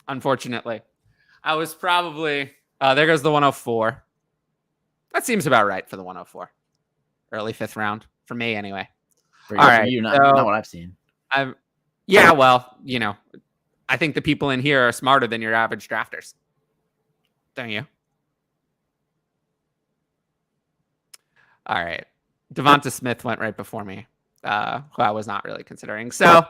Unfortunately. I was probably... there goes the 104. That seems about right for the 104. Early 5th round. For me, anyway. For you, not what I've seen. Yeah, well, I think the people in here are smarter than your average drafters. Don't you? All right. Devonta Smith went right before me, who I was not really considering. So,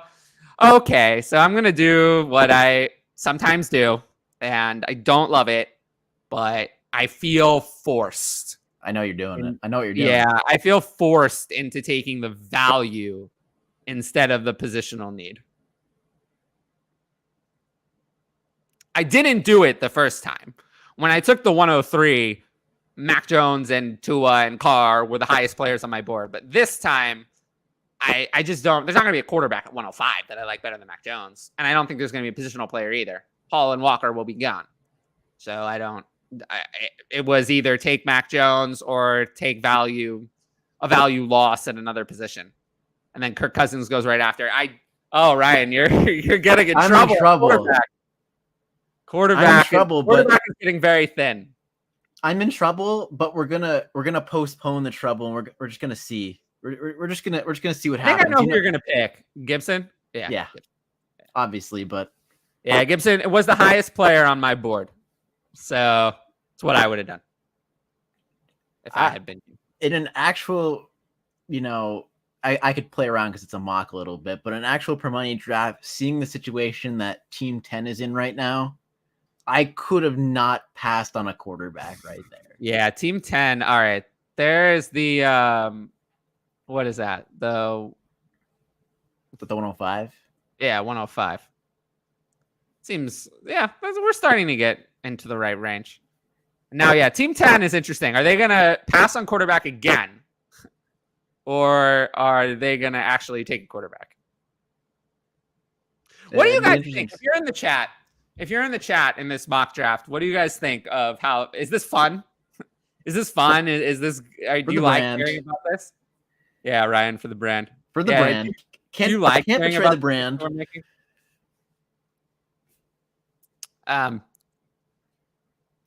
okay. So I'm going to do what I sometimes do, and I don't love it, but I feel forced. I know you're doing it. I know what you're doing. Yeah, I feel forced into taking the value instead of the positional need. I didn't do it the first time. When I took the 103, Mac Jones and Tua and Carr were the highest players on my board. But this time, I just don't. There's not going to be a quarterback at 105 that I like better than Mac Jones. And I don't think there's going to be a positional player either. Hall and Walker will be gone. So I don't. It was either take Mac Jones or take a value loss at another position. And then Kirk Cousins goes right after. Ryan, you're getting in trouble. I'm in trouble. Quarterback. I'm in trouble, quarterback is getting very thin. I'm in trouble, but we're gonna postpone the trouble, and we're just gonna see. We're just gonna see what happens. I know who you're gonna pick. Gibson. Yeah. Obviously, but yeah, Gibson was the highest player on my board, so it's what I would have done if I had been in an actual. I could play around because it's a mock a little bit, but an actual per money draft, seeing the situation that Team 10 is in right now, I could have not passed on a quarterback right there. Yeah, Team 10. All right. There's the what is that? The 105? Yeah, 105. Seems we're starting to get into the right range. Now, yeah, Team 10 is interesting. Are they gonna pass on quarterback again? Or are they gonna actually take a quarterback? What do you guys think? If you're in the chat in this mock draft, what do you guys think of how is this fun? Is this fun? Is this do you like hearing about this? Yeah, Ryan, for the brand. For the brand. Do you like can't hearing betray about the brand.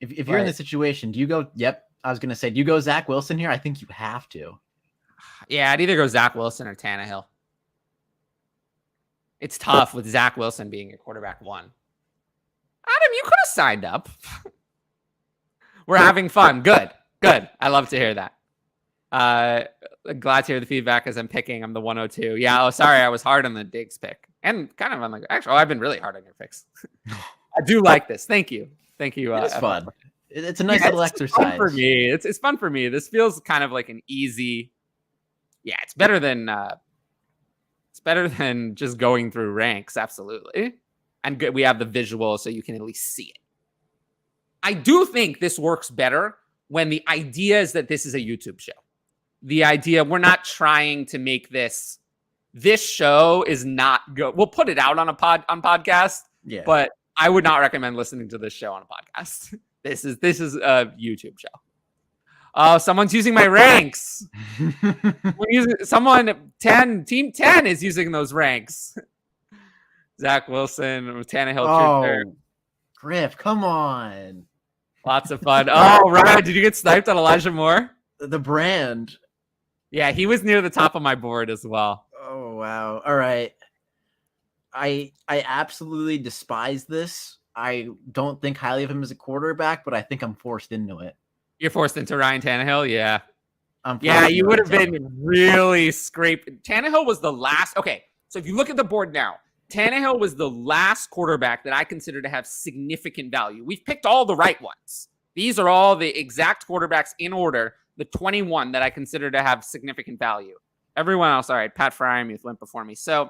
If you're in this situation, do you go, I was gonna say, do you go Zach Wilson here? I think you have to. Yeah, I'd either go Zach Wilson or Tannehill. It's tough with Zach Wilson being your quarterback one. Adam, you could have signed up. We're having fun. Good. I love to hear that. Glad to hear the feedback as I'm the 102. Yeah, sorry, I was hard on the Diggs pick. And kind of on I've been really hard on your picks. I do like this. Thank you. It's fun. It's a nice little exercise. Fun for me. It's fun for me. This feels kind of like an easy. Yeah, it's better than just going through ranks. Absolutely. And we have the visual so you can at least see it. I do think this works better when the idea is that this is a YouTube show. The idea, we're not trying to make this show is not go. We'll put it out on podcast. Yeah. But I would not recommend listening to this show on a podcast. This is a YouTube show. Someone's using my ranks. Team 10 is using those ranks. Zach Wilson, Tannehill. Griff, come on. Lots of fun. Oh, Ryan, did you get sniped on Elijah Moore? The brand. Yeah, he was near the top of my board as well. Oh, wow. All right. I absolutely despise this. I don't think highly of him as a quarterback, but I think I'm forced into it. You're forced into Ryan Tannehill? Yeah. You would have been really scraped. Tannehill was the last. Okay, so if you look at the board now, Tannehill was the last quarterback that I consider to have significant value. We've picked all the right ones. These are all the exact quarterbacks in order, the 21 that I consider to have significant value. Everyone else, all right, Pat Fryermuth went before me. So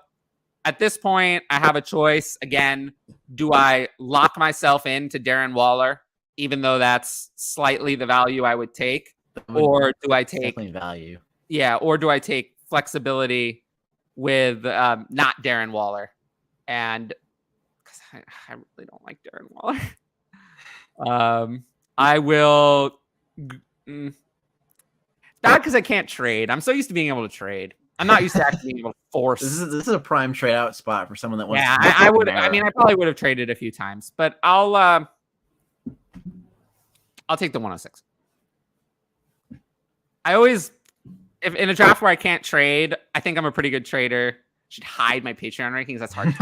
at this point, I have a choice. Again, do I lock myself into Darren Waller, even though that's slightly the value I would take? Or do I take value? Yeah, or do I take flexibility with not Darren Waller? And because I really don't like Darren Waller. I will. It's bad because I can't trade. I'm so used to being able to trade. I'm not used to actually being able to force. This is a prime trade out spot for someone that wants. Yeah, I would. I mean, I probably would have traded a few times, but I'll take the 106. I always, if in a draft where I can't trade, I think I'm a pretty good trader. Should hide my Patreon rankings. That's hard.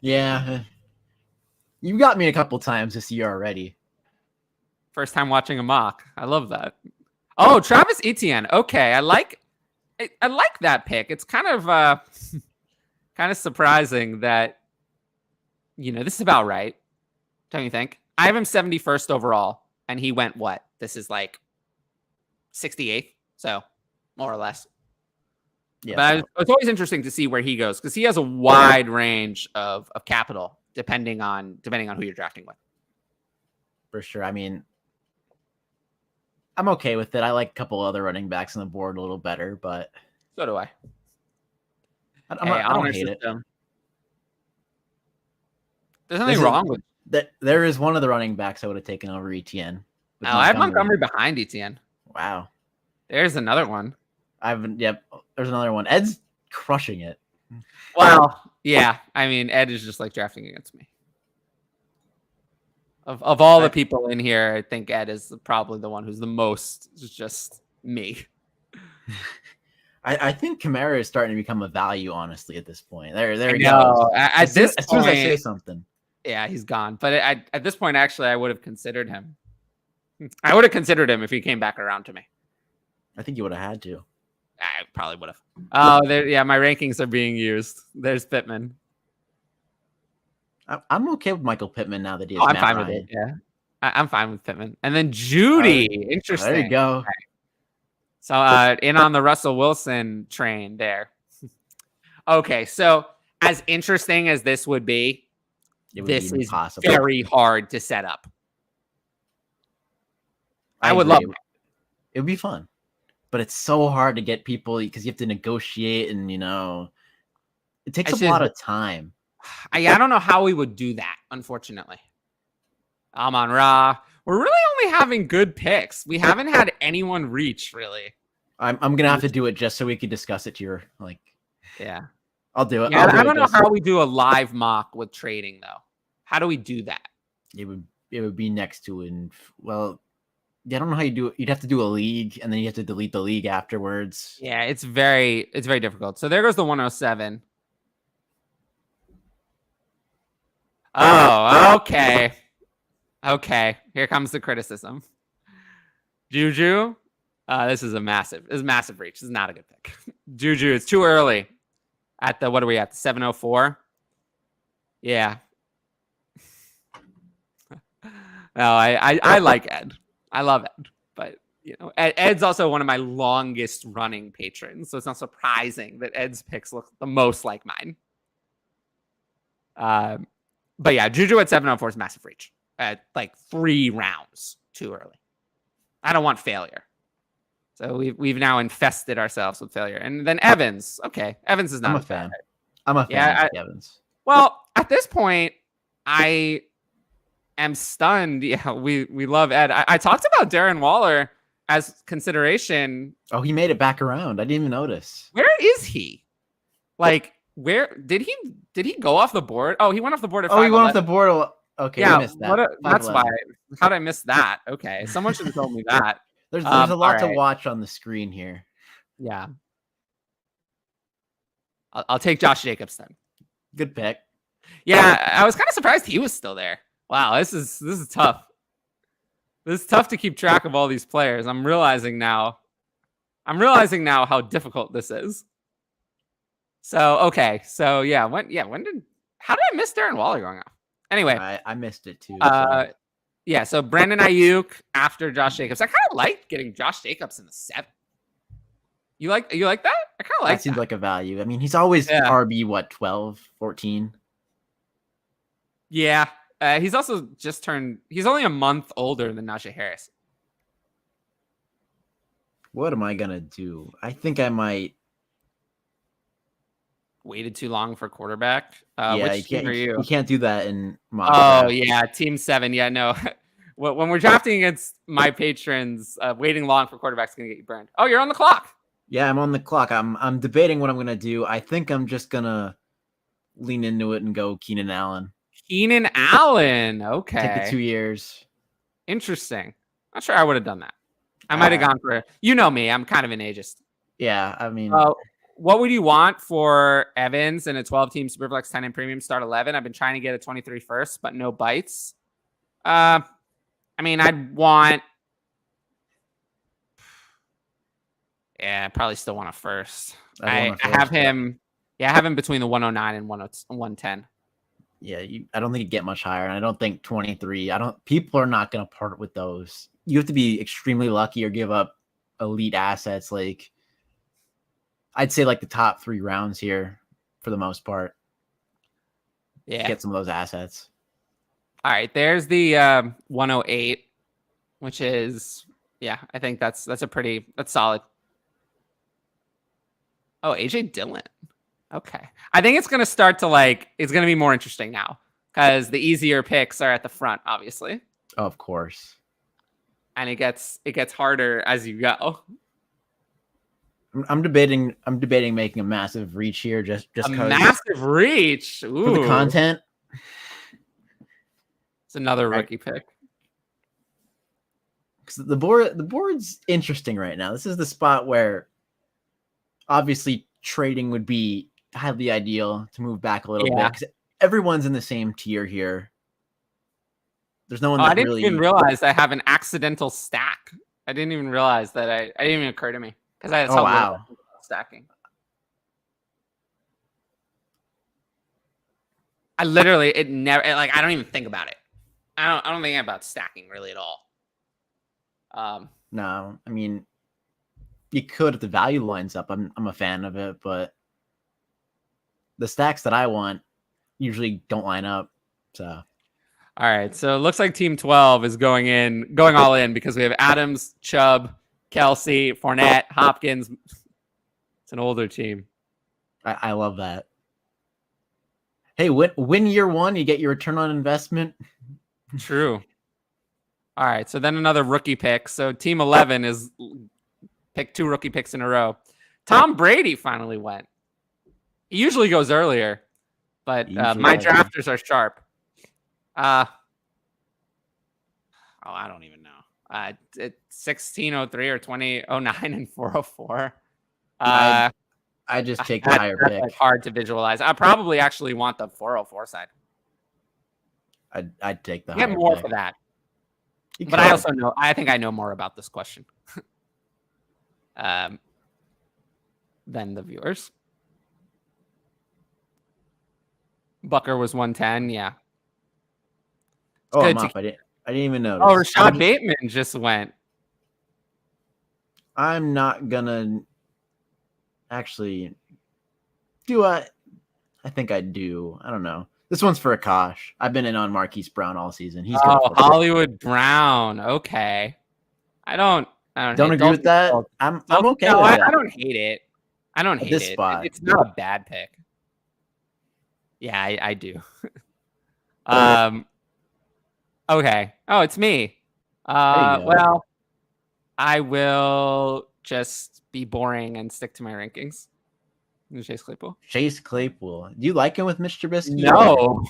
Yeah. You got me a couple times this year already. First time watching a mock. I love that. Oh, Travis Etienne. Okay, I like that pick. It's kind of surprising that this is about right. Don't you think? I have him 71st overall, and he went what? This is like 68th, so more or less. Yeah, but it's always interesting to see where he goes because he has a wide range of capital depending on who you're drafting with. For sure. I mean, I'm okay with it. I like a couple other running backs on the board a little better, but so do I. I don't hate it. There's nothing wrong with that. There is one of the running backs I would have taken over Etienne. I have Montgomery behind Etienne. Wow. There's another one. There's another one. Ed's crushing it. Well, yeah. I mean, Ed is just like drafting against me. Of all the people in here, I think Ed is probably the one who's the most just me. I think Kamara is starting to become a value, honestly, at this point. There he goes. As soon as I say something. Yeah, he's gone. But at this point, actually, I would have considered him. I would have considered him if he came back around to me. I think you would have had to. I probably would have. Oh, my rankings are being used. There's Pittman. I'm okay with Michael Pittman now that he has I'm Matt fine Ryan. with it. Yeah, I'm fine with Pittman. And then Judy. Interesting. There you go. Okay. So in on the Russell Wilson train there. Okay, so as interesting as this would be, this is very hard to set up. I would love it. It would be fun. But it's so hard to get people because you have to negotiate and, it takes a lot of time. I don't know how we would do that, unfortunately. Amon Ra. We're really only having good picks. We haven't had anyone reach, really. I'm going to have to do it just so we can discuss it here. Yeah. I'll do it. Yeah, I don't know how we do a live mock with trading, though. How do we do that? It would be next to it. I don't know how you do it. You'd have to do a league, and then you have to delete the league afterwards. Yeah, it's very difficult. So there goes the 107. Oh, okay. Okay, here comes the criticism. Juju, this is massive reach. This is not a good pick. Juju, it's too early. What are we at? 704? Yeah. No, I like Ed. I love Ed, but Ed's also one of my longest running patrons, so it's not surprising that Ed's picks look the most like mine. But yeah, Juju at 704 is massive reach at 3 rounds too early. I don't want failure, so we've now infested ourselves with failure. And then Evans, okay, Evans is not. I'm a fan. I'm a fan of Evans. Well, at this point, I am stunned. Yeah, we love Ed. I talked about Darren Waller as consideration. Oh, he made it back around. I didn't even notice. Where is he? Where did he go off the board? Oh, he went off the board at 5'11". He went off the board. Okay, yeah, I missed that. That's why. How did I miss that? Okay, someone should have told me that. There's a lot to watch on the screen here. Yeah, I'll take Josh Jacobs then. Good pick. Yeah, I was kind of surprised he was still there. Wow, this is tough. This is tough to keep track of all these players. I'm realizing now how difficult this is. So okay, so yeah, when did how did I miss Darren Waller going off? Anyway, I missed it too. Yeah, so Brandon Ayuk after Josh Jacobs. I kind of like getting Josh Jacobs in the 7. You like that? I kind of like that. Seems like a value. I mean, he's always RB 12, 14. Yeah. He's also he's only a month older than Najee Harris. What am I gonna do? I think I might waited too long for quarterback. Which team are you? You can't do that in mock draft. Yeah, team 7. Yeah, no. When we're drafting against my patrons, waiting long for quarterback's is gonna get you burned. Oh, you're on the clock. Yeah, I'm on the clock. I'm debating what I'm gonna do. I think I'm just gonna lean into it and go Keenan Allen. Keenan Allen. Okay. Take the 2 years. Interesting. Not sure I would have done that. I might have gone for me. I'm kind of an ageist. Yeah, I mean, What would you want for Evans in a 12-team Superflex 10 and premium start 11? I've been trying to get a 23 first, but no bites. I mean, I'd want. Yeah, I probably still want a first. I have him. Yeah, I have him between the 109 and 110. Yeah, I don't think you get much higher, and I don't think 23. People are not going to part with those. You have to be extremely lucky or give up elite assets. Like, I'd say like the top 3 rounds here for the most part. Yeah, get some of those assets. All right, there's the 108, which is I think that's solid. Oh, AJ Dillon. Okay. I think it's going to start to it's going to be more interesting now because the easier picks are at the front, obviously. Of course. And it gets harder as you go. I'm debating making a massive reach here just a massive reach. Ooh. For the content. It's another rookie pick. Because the board's interesting right now. This is the spot where obviously trading would be highly ideal to move back a little bit because everyone's in the same tier here. There's no one that I didn't even realize I have an accidental stack. I didn't even realize that I didn't even occur to me because I had stacking. I literally I don't even think about it. I don't think about stacking really at all. No, I mean you could if the value lines up. I'm a fan of it, but the stacks that I want usually don't line up. So, all right. So it looks like Team 12 is going all in because we have Adams, Chubb, Kelsey, Fournette, Hopkins. It's an older team. I love that. Hey, win year 1, you get your return on investment. True. All right. So then another rookie pick. So Team 11 is picked 2 rookie picks in a row. Tom Brady finally went. He usually goes earlier, but my drafters are sharp. I don't even know. It's 1603 or 2009 and 404. I just take the higher pick. Like hard to visualize. I probably actually want the 404 side. I'd take the higher get more pick. for that. But I also know. I think I know more about this question than the viewers. Bucker was 110. Yeah. I'm up. I didn't even notice. Oh, Rashad Bateman just went. I'm not gonna actually do I think I do. I don't know. This one's for Akash. I've been in on Marquise Brown all season. He's Hollywood Brown. Okay. I don't agree with that. I'm okay with that. I don't hate it. I don't hate this spot. It's not a bad pick. Yeah, I do. Okay. Oh, it's me. Well, I will just be boring and stick to my rankings. Chase Claypool. Chase Claypool. Do you like him with Mitch Trubisky? No.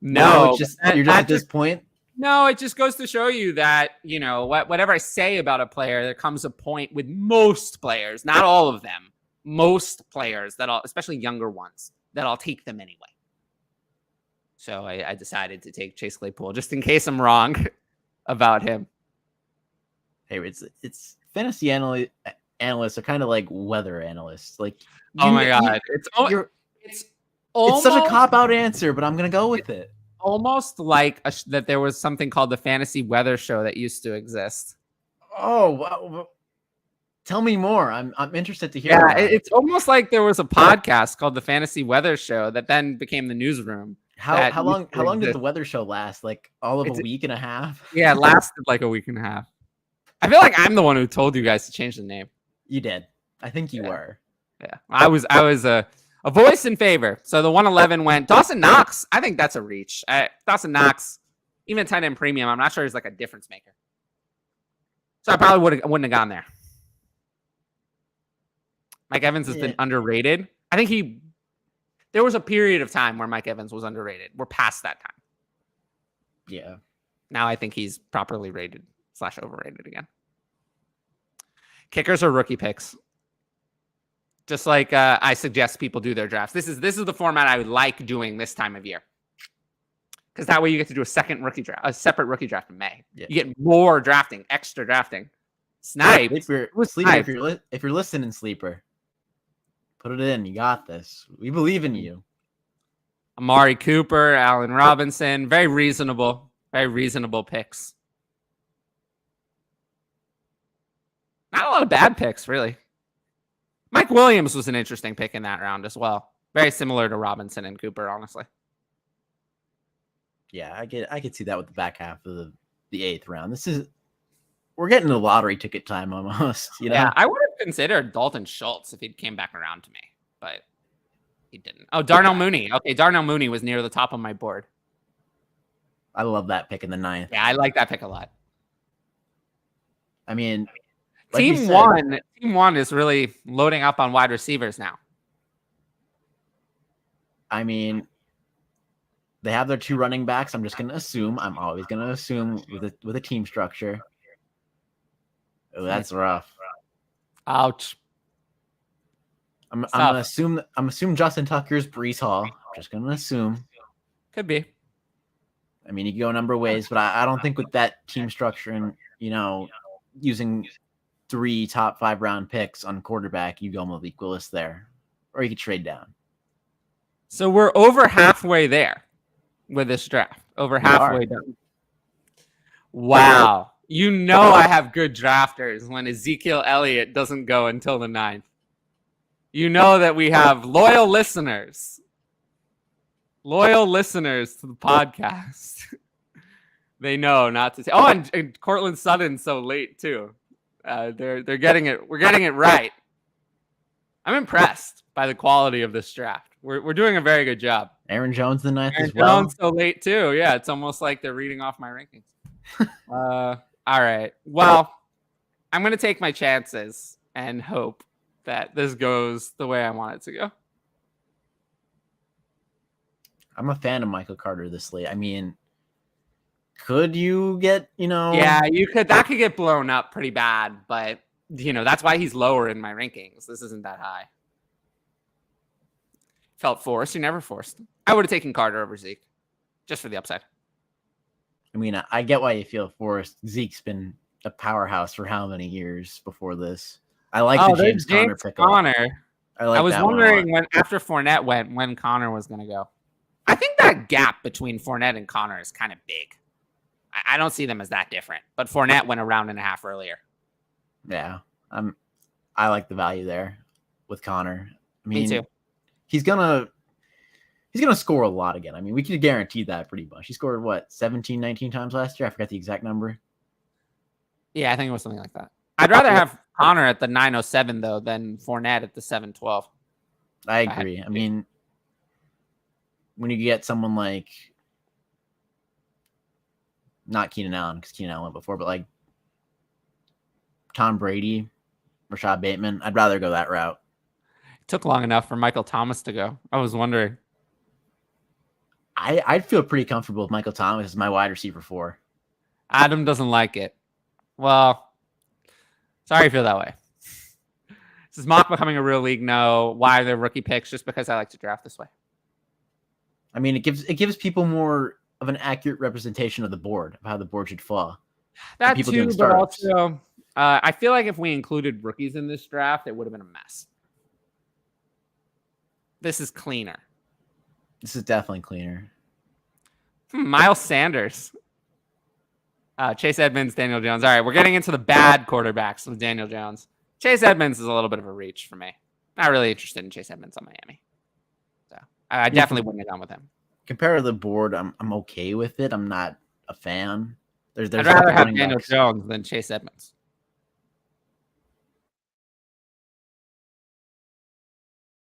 No. You're just at this point? No, it just goes to show you that, whatever I say about a player, there comes a point with most players, not all of them, most players especially younger ones, that I'll take them anyway. So I decided to take Chase Claypool just in case I'm wrong about him. Hey, it's fantasy analysts are kind of like weather analysts. Like, oh my god, it's such a cop-out answer, but I'm gonna go with it. Almost like that there was something called the Fantasy Weather Show that used to exist. Oh, wow. Tell me more. I'm interested to hear. Yeah, it's almost like there was a podcast called the Fantasy Weather Show that then became the Newsroom. How long did the weather show last? Like all of a week and a half? Yeah, it lasted like a week and a half. I feel like I'm the one who told you guys to change the name. You did. I think you were. Yeah. I was a voice in favor. So the 111 went Dawson Knox. I think that's a reach. Dawson Knox, even tight end premium, I'm not sure he's like a difference maker. So I probably wouldn't have gone there. Mike Evans has been underrated. I think there was a period of time where Mike Evans was underrated. We're past that time. Yeah. Now I think he's properly rated / overrated again. Kickers or rookie picks? Just like I suggest people do their drafts. This is the format I would like doing this time of year. Because that way you get to do a separate rookie draft in May. Yeah. You get more drafting, extra drafting. Snipe. Sleeper, if you're listening, Sleeper, put it in. You got this. We believe in you. Amari Cooper, Allen Robinson, very reasonable picks. Not a lot of bad picks, really. Mike Williams was an interesting pick in that round as well. Very similar to Robinson and Cooper, honestly. Yeah, I could see that with the back half of the 8th round. We're getting to lottery ticket time almost. You know? Yeah, I would have considered Dalton Schultz if he came back around to me, but he didn't. Oh, Darnell Mooney. Okay, Darnell Mooney was near the top of my board. I love that pick in the 9th. Yeah, I like that pick a lot. I mean, like Team one is really loading up on wide receivers now. I mean, they have their 2 running backs. I'm just going to assume. I'm always going to assume with a team structure. Oh, that's rough. Ouch. I'm gonna assume Justin Tucker's Breece Hall. I'm just gonna assume. Could be. I mean, you can go a number of ways, but I don't think with that team structure and using 3 top 5 round picks on quarterback, you go Malik Willis there, or you could trade down. So we're over halfway there with this draft. Over halfway done. Wow. I have good drafters when Ezekiel Elliott doesn't go until the 9th. You know that we have loyal listeners to the podcast. They know not to say. Oh, and Cortland Sutton so late too. They're getting it. We're getting it right. I'm impressed by the quality of this draft. We're doing a very good job. Aaron Jones the 9th Aaron as well. Jones so late too. Yeah, it's almost like they're reading off my rankings. All right. Well, I'm going to take my chances and hope that this goes the way I want it to go. I'm a fan of Michael Carter this late. I mean, could you get, Yeah, you could. That could get blown up pretty bad, but, that's why he's lower in my rankings. This isn't that high. Felt forced. You're never forced. I would have taken Carter over Zeke just for the upside. I mean, I get why you feel forced. Zeke's been a powerhouse for how many years before this? I like the James Conner pick. I was wondering when after Fournette went, when Conner was going to go. I think that gap between Fournette and Conner is kind of big. I don't see them as that different, but Fournette went a round and a half earlier. Yeah, I like the value there with Conner. I mean, Me too. He's gonna score a lot again. I mean, we could guarantee that pretty much. He scored, 17, 19 times last year? I forgot the exact number. Yeah, I think it was something like that. I'd rather have Conner at the 907, though, than Fournette at the 712. I agree. I mean, when you get someone like, not Keenan Allen, because Keenan Allen went before, but like Tom Brady, Rashad Bateman, I'd rather go that route. It took long enough for Michael Thomas to go. I was wondering. I'd feel pretty comfortable with Michael Thomas as my wide receiver 4. Adam doesn't like it. Well, sorry you feel that way. Is mock becoming a real league? No. Why are there rookie picks? Just because I like to draft this way. I mean, it gives people more of an accurate representation of the board, of how the board should fall. That too, but also, I feel like if we included rookies in this draft, it would have been a mess. This is cleaner. This is definitely cleaner. Miles Sanders. Chase Edmonds, Daniel Jones. All right, we're getting into the bad quarterbacks with Daniel Jones. Chase Edmonds is a little bit of a reach for me. Not really interested in Chase Edmonds on Miami. So I definitely wouldn't have gone with him. Compared to the board, I'm okay with it. I'm not a fan. I'd rather have Daniel Jones than Chase Edmonds.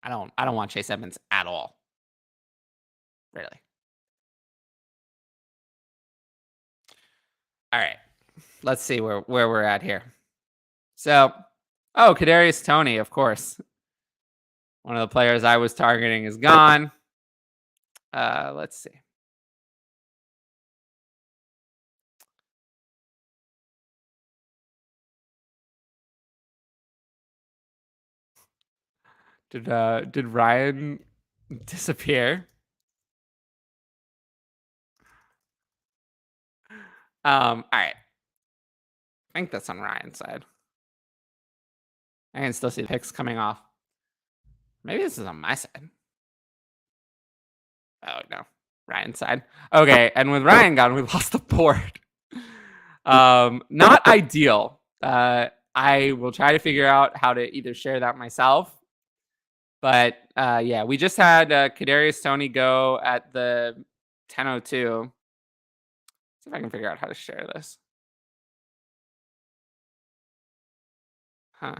I don't want Chase Edmonds at all. Really. All right. Let's see where we're at here. So, Kadarius Toney, of course. One of the players I was targeting is gone. Let's see. Did Ryan disappear? All right. I think that's on Ryan's side. I can still see the picks coming off. Maybe this is on my side. Oh no, Ryan's side. Okay, and with Ryan gone, we lost the board. Not ideal. I will try to figure out how to either share that myself. But yeah, we just had Kadarius Toney go at the 10:02. See if I can figure out how to share this. Huh.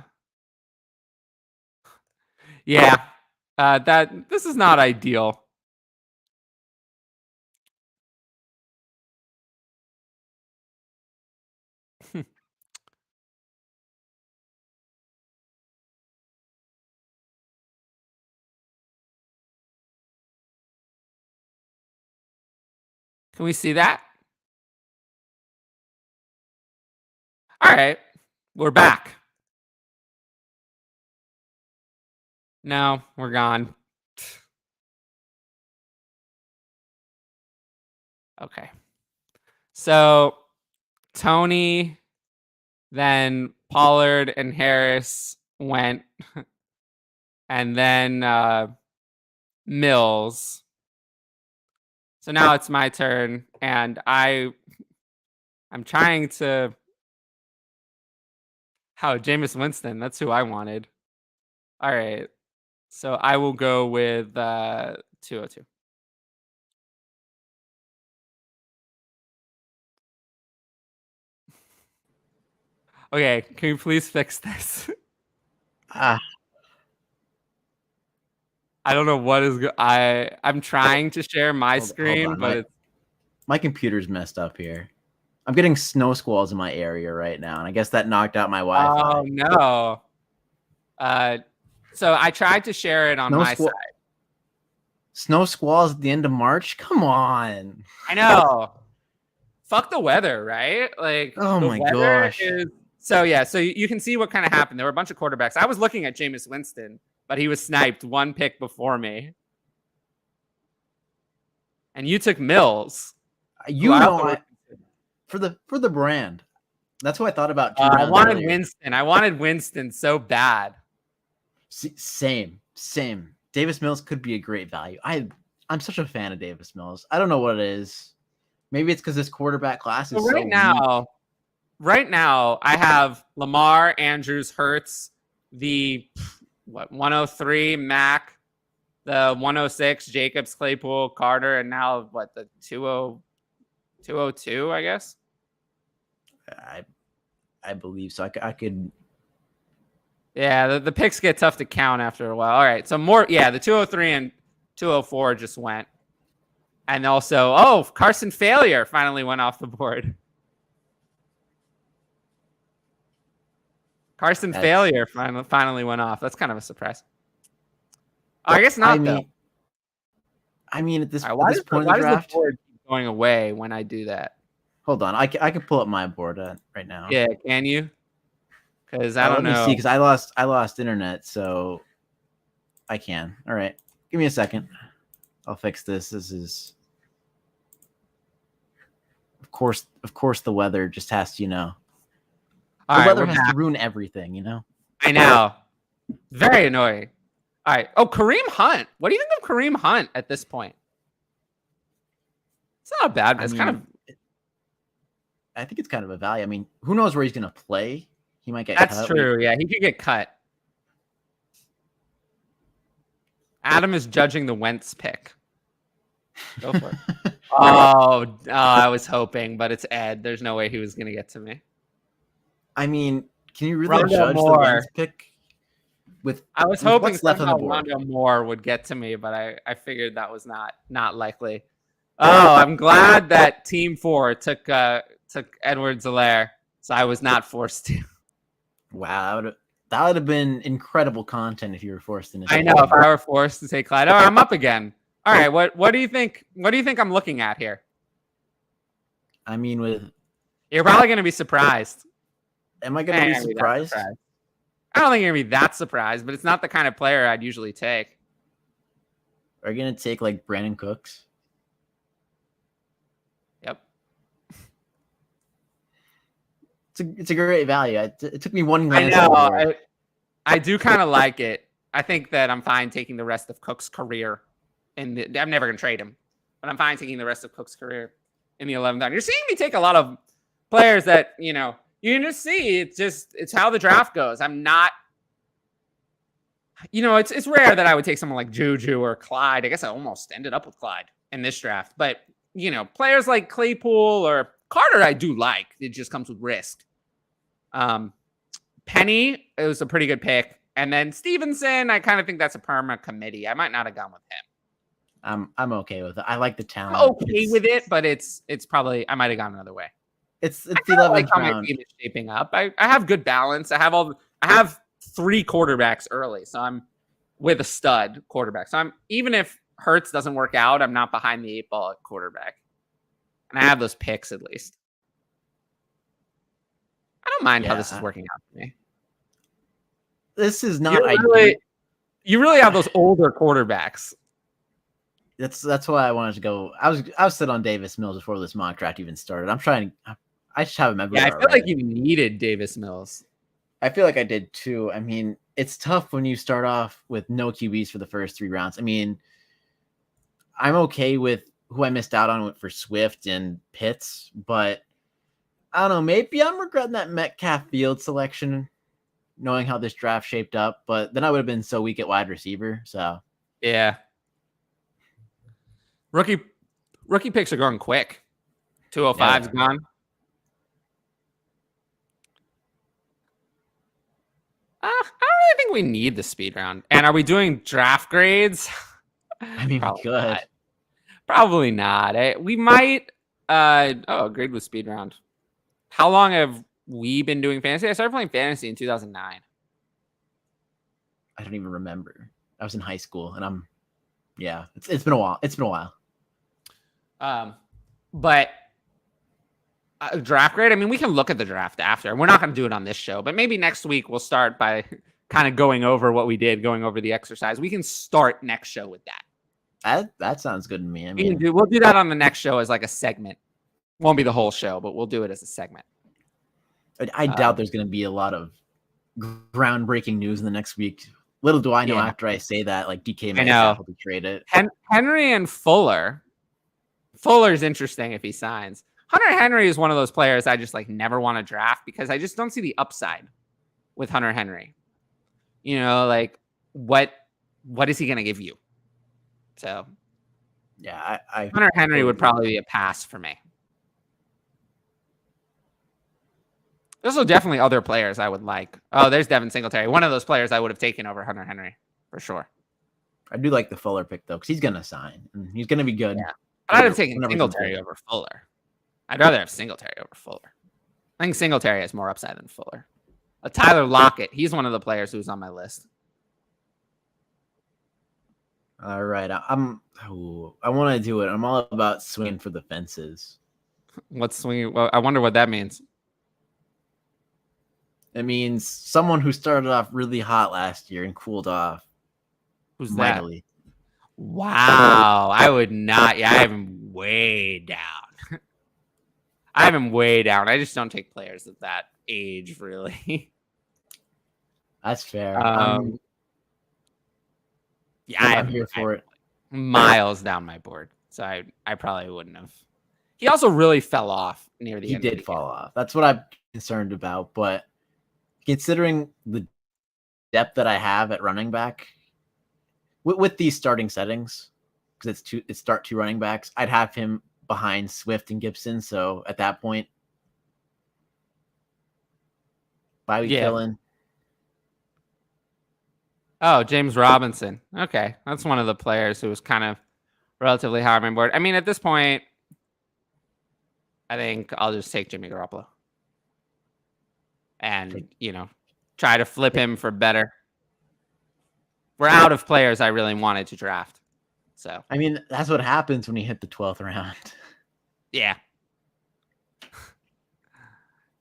Yeah. This is not ideal. Can we see that? All right. We're back. No, we're gone. Okay. So Tony, then Pollard and Harris went, and then Mills. So now it's my turn, and I'm trying to. How Jameis Winston? That's who I wanted. All right, so I will go with 202. Okay, can you please fix this? Ah, I don't know what is. I'm trying to share my hold screen, on. but it's. My computer's messed up here. I'm getting snow squalls in my area right now, and I guess that knocked out my Wi-Fi. Oh no. So I tried to share it on my side. Snow squalls at the end of March? Come on. I know. Fuck the weather, right? Like, oh the my weather gosh. So yeah, so you can see what kind of happened. There were a bunch of quarterbacks. I was looking at Jameis Winston, but he was sniped one pick before me. And you took Mills. You know, for the brand. That's what I thought about 2 rounds I wanted earlier. Winston. I wanted Winston so bad. Same. Davis Mills could be a great value. I'm such a fan of Davis Mills. I don't know what it is. Maybe it's because this quarterback class is Right now, I have Lamar, Andrews, Hurts, the 103 Mac, the 106 Jacobs, Claypool, Carter, and now the 202, I guess. I believe so. I could. Yeah, the picks get tough to count after a while. All right, so more. Yeah, the 203 and 204 just went, and also, Carson Failure finally went off the board. Failure finally went off. That's kind of a surprise. I guess not, though. I mean, at this point in the draft, the board keep going away when I do that? Hold on, I can pull up my board right now. Yeah, can you? Because I don't know. Let me see, because I lost internet, so I can. All right, give me a second. I'll fix this. This is, of course, the weather just has to, the weather has to ruin everything, I know. Very annoying. All right. Oh, Kareem Hunt. What do you think of Kareem Hunt at this point? It's not bad. It's kind of. I think it's kind of a value. I mean, who knows where he's going to play? He might get cut. That's true. Yeah, he could get cut. Adam is judging the Wentz pick. Go for it. I was hoping, but it's Ed. There's no way he was going to get to me. I mean, can you really judge the Wentz pick? I was hoping Rondo Moore would get to me, but I figured that was not likely. I'm glad that Team 4 took Edwards-Helaire, so I was not forced to. Wow, that would have been incredible content if you were forced to. I know, if I were forced to take Clyde. Oh, I'm up again. All right, what do you think? What do you think I'm looking at here? I mean, you're probably going to be surprised. Am I going to be surprised? I don't think you're gonna be that surprised, but it's not the kind of player I'd usually take. Are you gonna take like Brandon Cooks? Yep. It's a great value. It took me one I glance. know. I do kind of like it. I think that I'm fine taking the rest of Cook's career, and I'm never gonna trade him, but I'm fine taking the rest of Cook's career in the 11th round. You're seeing me take a lot of players that you can just see. It's how the draft goes. I'm not. It's rare that I would take someone like Juju or Clyde. I guess I almost ended up with Clyde in this draft, but players like Claypool or Carter, I do like. It just comes with risk. Penny, it was a pretty good pick. And then Stevenson, I kind of think that's a perma committee. I might not have gone with him. I'm okay with it. I like the talent. I'm okay with it, but it's probably I might have gone another way. It's the 11th how round. my team is shaping up. I have good balance. I have 3 quarterbacks early, so I'm with a stud quarterback. So even if Hurts doesn't work out, I'm not behind the 8 ball at quarterback. And I have those picks at least. I don't mind how this is working out for me. This is not you really have those older quarterbacks. That's why I wanted to go. I was set on Davis Mills before this mock draft even started. I just have him everywhere. Yeah, I feel like you needed Davis Mills. I feel like I did too. I mean, it's tough when you start off with no QBs for the first 3 rounds. I mean, I'm okay with who I missed out on for Swift and Pitts, but I don't know. Maybe I'm regretting that Metcalf Field selection, knowing how this draft shaped up. But then I would have been so weak at wide receiver. So yeah, rookie picks are going quick. 205's gone. I don't really think we need the speed round. And are we doing draft grades? I mean, we could. Probably not. We might. Grade with speed round. How long have we been doing fantasy? I started playing fantasy in 2009. I don't even remember. I was in high school, and it's been a while. It's been a while. But draft grade. I mean, we can look at the draft after. We're not going to do it on this show, but maybe next week we'll start by kind of going over what we did, going over the exercise. We can start next show with that. That sounds good to me. We'll do that on the next show as like a segment. Won't be the whole show, but we'll do it as a segment. I doubt there's going to be a lot of groundbreaking news in the next week. Little do I know after I say that, like DK Metcalf will be traded. Henry and Fuller. Fuller's interesting if he signs. Hunter Henry is one of those players I just like never want to draft because I just don't see the upside with Hunter Henry. Like what is he going to give you? So, yeah, I Hunter Henry would probably be a pass for me. There's also definitely other players I would like. Oh, there's Devin Singletary. One of those players I would have taken over Hunter Henry for sure. I do like the Fuller pick though, because he's going to sign and he's going to be good. Yeah, but I'd have taken Singletary over Fuller. I'd rather have Singletary over Fuller. I think Singletary has more upside than Fuller. Tyler Lockett, he's one of the players who's on my list. All right, I want to do it. I'm all about swinging for the fences. What's swinging? Well, I wonder what that means. It means someone who started off really hot last year and cooled off. Who's mightily. That? Wow, I would not. Yeah, I have him way down. I have him way down. I just don't take players at that age, really. That's fair. Yeah, I'm here for it. Miles down my board, so I probably wouldn't have. He also really fell off near the end. He did fall off. That's what I'm concerned about. But considering the depth that I have at running back, with these starting settings, because it's start 2 running backs, I'd have him behind Swift and Gibson. So at that point, bye week fill-in. Oh, James Robinson. Okay, that's one of the players who was kind of relatively high on my board. I mean, at this point, I think I'll just take Jimmy Garoppolo and, try to flip him for better. We're out of players I really wanted to draft. So, I mean, that's what happens when you hit the 12th round. Yeah.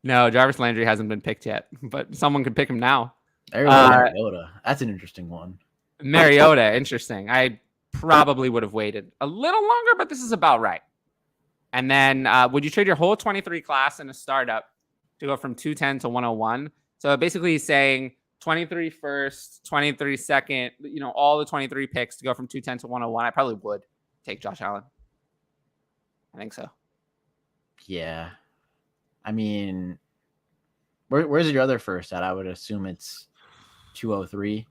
No, Jarvis Landry hasn't been picked yet, but someone could pick him now. There we go, Mariota. That's an interesting one. Mariota, interesting. I probably would have waited a little longer, but this is about right. And then would you trade your whole 23 class in a startup to go from 210 to 101? So basically he's saying 23 first, 23 second, all the 23 picks to go from 210 to 101. I probably would take Josh Allen. I think so. Yeah. I mean, where's your other first at? I would assume it's 203.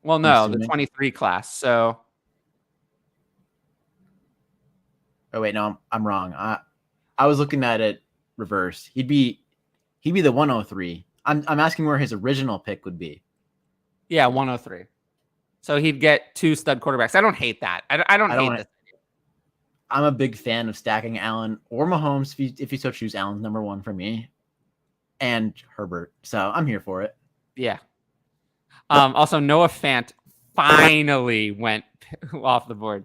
Well, no, the 23 class. So. Oh wait, no, I'm wrong. I was looking at it reverse. He'd be the 103. I'm asking where his original pick would be. Yeah, 103. So he'd get 2 stud quarterbacks. I don't hate that. I don't hate this. I'm a big fan of stacking Allen or Mahomes if you so choose. Allen's number 1 for me, and Herbert. So I'm here for it. Yeah. Also, Noah Fant finally went off the board.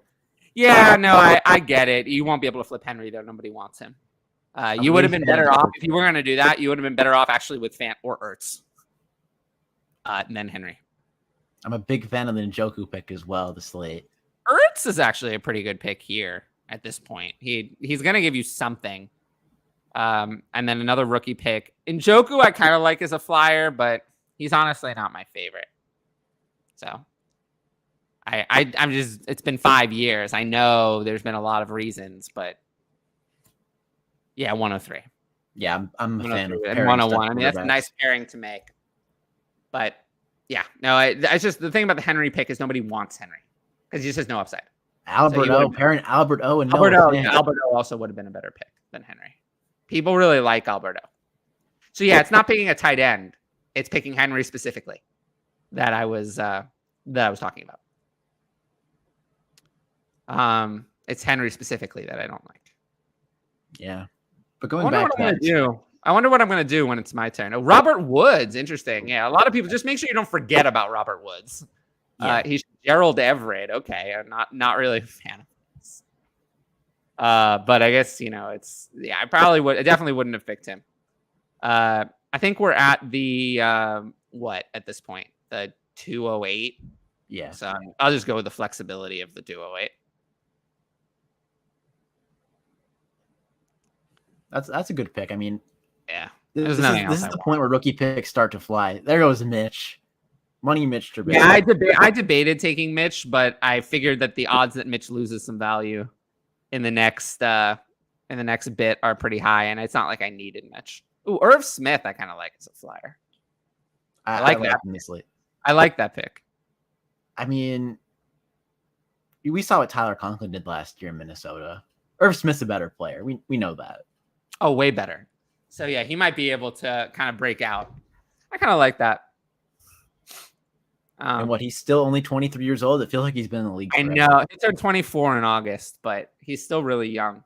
Yeah, no, I get it. You won't be able to flip Henry, though. Nobody wants him. You would have been better off if you were going to do that. You would have been better off actually with Fant or Ertz than Henry. I'm a big fan of the Njoku pick as well, the slate. Ertz is actually a pretty good pick here at this point. He's going to give you something. And then another rookie pick. Njoku I kind of like as a flyer, but he's honestly not my favorite. So I'm just, it's been 5 years. I know there's been a lot of reasons, but yeah, 103. Yeah, I'm a fan of 101. I mean, that's a nice pairing to make. But yeah, no, it's just the thing about the Henry pick is nobody wants Henry because he just has no upside. Albert O, pairing Albert O and Albert O. Yeah, Albert O also would have been a better pick than Henry. People really like Albert O. So yeah, it's not picking a tight end. It's picking Henry specifically that I was talking about. It's Henry specifically that I don't like. Yeah. But going back to that, I wonder what I'm going to do when it's my turn. Oh, Robert Woods. Interesting. Yeah. A lot of people just make sure you don't forget about Robert Woods. Yeah. He's Gerald Everett. Okay. I'm not really a fan of this. But I guess, I definitely wouldn't have picked him. I think we're at the, at this point? The 208. Yeah. So I'll just go with the flexibility of the 208. That's a good pick. I mean, yeah. This is the point where rookie picks start to fly. There goes Mitch. Money Mitch Trubisky. Yeah, I debated taking Mitch, but I figured that the odds that Mitch loses some value in the next bit are pretty high, and it's not like I needed Mitch. Ooh, Irv Smith, I kind of like as a flyer. I like that. I like that pick. I mean, we saw what Tyler Conklin did last year in Minnesota. Irv Smith's a better player. We know that. Oh, way better. So yeah, he might be able to kind of break out. I kind of like that. And he's still only 23 years old. It feels like he's been in the league forever. I know. He turned 24 in August, but he's still really young.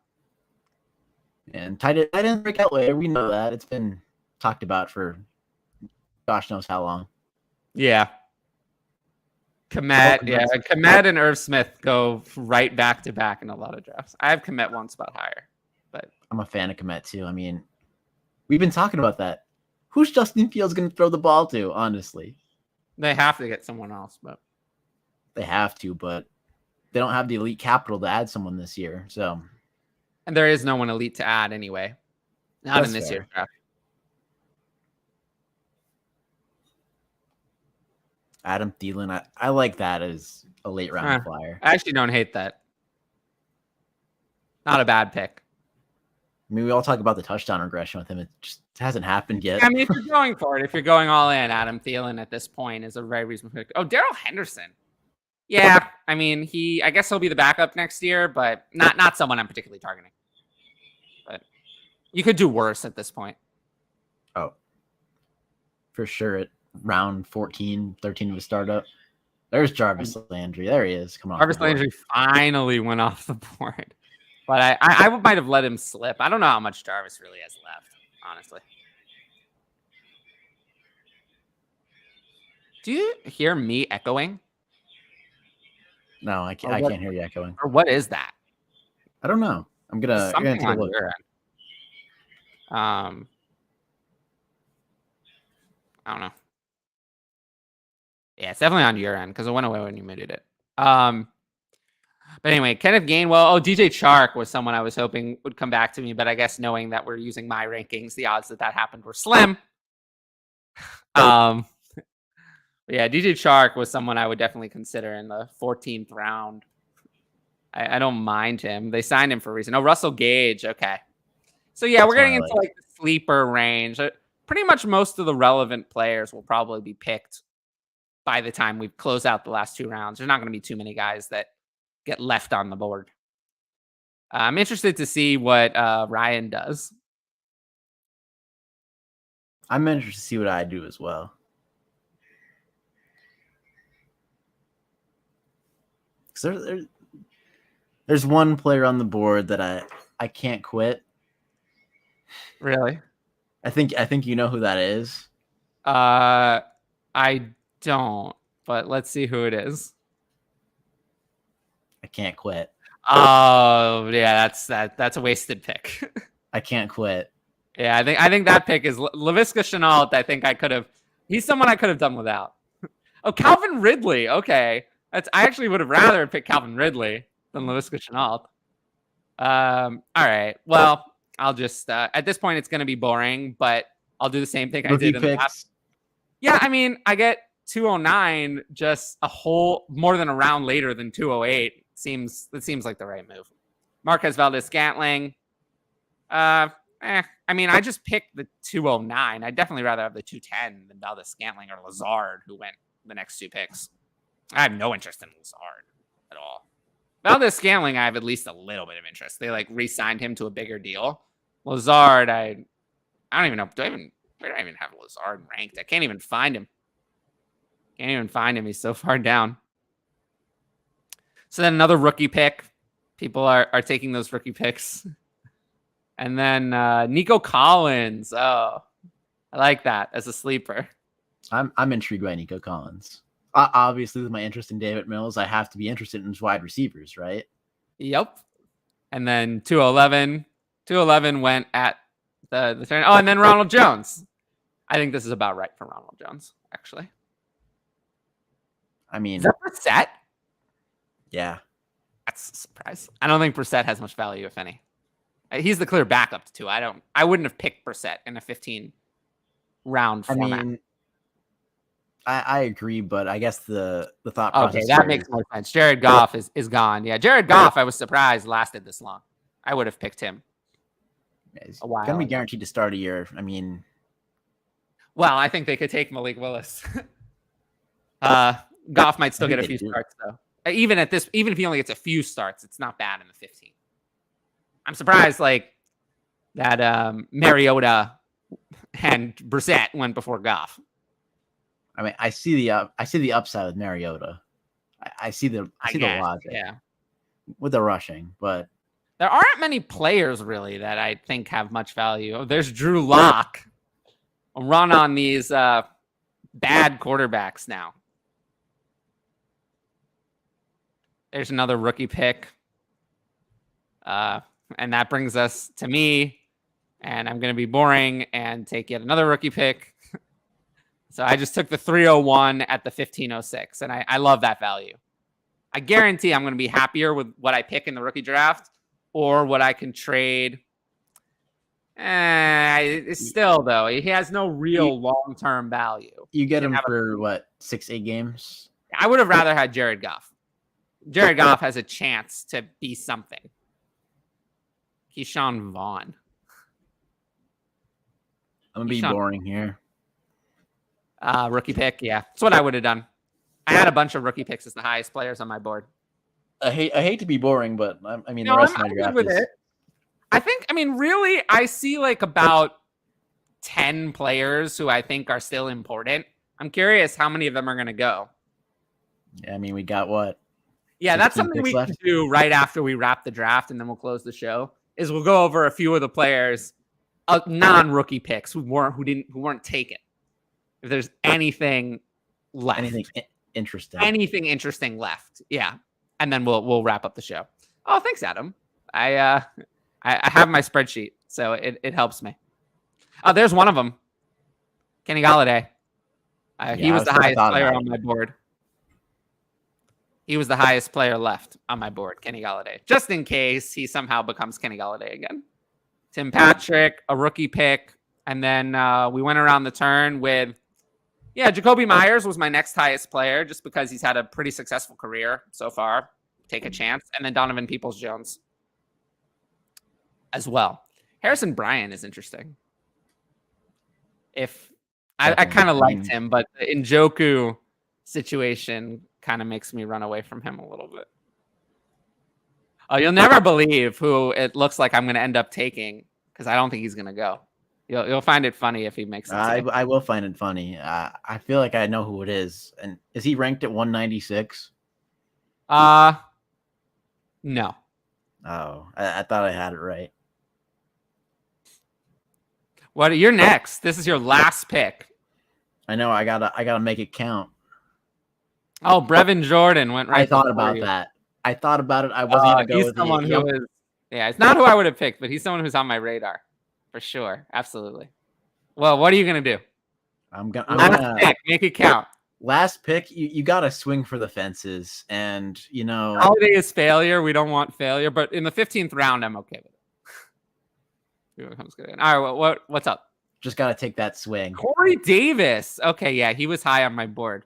And tight end break out later. We know that. It's been talked about for gosh knows how long. Yeah. Komet and Irv Smith go right back to back in a lot of drafts. I have Komet one spot higher, but I'm a fan of Komet too. I mean, we've been talking about that. Who's Justin Fields going to throw the ball to? Honestly, they have to get someone else, but they don't have the elite capital to add someone this year. So, and there is no one elite to add anyway. Not in this year's draft. Adam Thielen, I like that as a late round flyer. I actually don't hate that. Not a bad pick. I mean, we all talk about the touchdown regression with him. It just hasn't happened yet. I mean, if you're going for it, if you're going all in, Adam Thielen at this point is a very reasonable pick. Oh, Darrell Henderson. Yeah, I mean, I guess he'll be the backup next year, but not someone I'm particularly targeting. But you could do worse at this point. Oh, for sure. At round 14, 13 of a startup. There's Jarvis Landry. There he is. Come on. Jarvis Landry finally went off the board. But I might have let him slip. I don't know how much Jarvis really has left, honestly. Do you hear me echoing? No, I can't hear you echoing. Or what is that? I don't know. I'm gonna take a look. I don't know. Yeah, it's definitely on your end because it went away when you muted it. But anyway, Kenneth Gainwell. Oh, DJ Chark was someone I was hoping would come back to me, but I guess knowing that we're using my rankings, the odds that happened were slim. Yeah, DJ Chark was someone I would definitely consider in the 14th round. I don't mind him. They signed him for a reason. Oh, Russell Gage. Okay. So yeah, we're getting into like the sleeper range. Pretty much most of the relevant players will probably be picked by the time we close out the last 2 rounds. There's not going to be too many guys that get left on the board. I'm interested to see what Ryan does. I'm interested to see what I do as well. So there's one player on the board that I can't quit. Really? I think you know who that is. I don't, but let's see who it is. I can't quit. Oh yeah, that's a wasted pick. I can't quit. Yeah, I think that pick is Laviska Shenault. I think he's someone I could have done without. Oh, Calvin Ridley. Okay, I actually would have rather picked Calvin Ridley than Laviska Shenault. All right. Well, I'll just at this point it's going to be boring, but I'll do the same thing I did in the past. Yeah, I mean, I get 209 just a whole more than a round later than 208. That seems like the right move. Marquez Valdes-Scantling. I mean, I just picked the 209. I'd definitely rather have the 210 than Valdes-Scantling or Lazard, who went the next 2 picks. I have no interest in Lazard at all. Valdes-Scantling, I have at least a little bit of interest. They like re-signed him to a bigger deal. Lazard, I don't even know. Where do I even have Lazard ranked? I can't even find him. He's so far down. So then another rookie pick. People are taking those rookie picks. And then Nico Collins. Oh, I like that as a sleeper. I'm intrigued by Nico Collins. Obviously, with my interest in David Mills, I have to be interested in his wide receivers, right? Yep. And then 211. 211 went at the turn. Oh, and then Ronald Jones. I think this is about right for Ronald Jones, actually. I mean, is that Brissett? Yeah. That's a surprise. I don't think Brissett has much value, if any. He's the clear backup to 2. I wouldn't have picked Brissett in a 15 round format. I mean, I agree, but I guess the thought process. Okay, that makes more sense. Jared Goff is gone. Yeah, Jared Goff, I was surprised lasted this long. I would have picked him. He's going to be guaranteed to start a year. I mean, well, I think they could take Malik Willis. Goff might still get a few starts though. Even if he only gets a few starts, it's not bad in the 15. I'm surprised like that Mariota and Brissett went before Goff. I mean, I see the upside with Mariota. I see the logic. Yeah. With the rushing, but there aren't many players really that I think have much value. There's Drew Lock. I'll run on these bad quarterbacks now. There's another rookie pick. And that brings us to me. And I'm going to be boring and take yet another rookie pick. So I just took the 301 at the 1506. And I love that value. I guarantee I'm going to be happier with what I pick in the rookie draft or what I can trade. Still, though, he has no real long-term value. You get him for, what, 6-8 games? I would have rather had Jared Goff. Jared Goff has a chance to be something. Keyshawn Vaughn. I'm going to be boring here. Rookie pick, yeah. That's what I would have done. I had a bunch of rookie picks as the highest players on my board. I hate to be boring, but I mean, the rest of my draft is... Really, I see like about 10 players who I think are still important. I'm curious how many of them are going to go. Yeah, I mean, we got what? Yeah, that's something we can do right after we wrap the draft, and then we'll close the show. Is we'll go over a few of the players, non-rookie picks who weren't taken. If there's anything left, anything interesting left, yeah, and then we'll wrap up the show. Oh, thanks, Adam. I have my spreadsheet, so it helps me. Oh, there's one of them, Kenny Golladay. He was the I highest thought player about on my board. He was the highest player left on my board, Kenny Golladay, just in case he somehow becomes Kenny Golladay again. Tim Patrick, a rookie pick. And then we went around the turn with, Jacoby Myers was my next highest player just because he's had a pretty successful career so far. Take a chance. And then Donovan Peoples-Jones as well. Harrison Bryant is interesting. I kind of liked him, but the Njoku situation kind of makes me run away from him a little bit. Oh, you'll never believe who it looks like I'm going to end up taking because I don't think he's going to go. You'll find it funny if he makes it. I will find it funny. I feel like I know who it is. And is he ranked at 196? No. Oh, I thought I had it right. What? You're next. This is your last pick. I know. I gotta make it count. Oh, Brevin Jordan went right. I thought about that. I thought about it. I wasn't gonna go with someone who is. Yeah, it's not who I would have picked, but he's someone who's on my radar for sure. Absolutely. Well, what are you gonna do? I'm gonna make it count. Last pick, you got to swing for the fences, and holiday is failure. We don't want failure, but in the 15th round, I'm okay with it. All right, what's up? Just got to take that swing. Corey Davis. Okay, yeah, he was high on my board.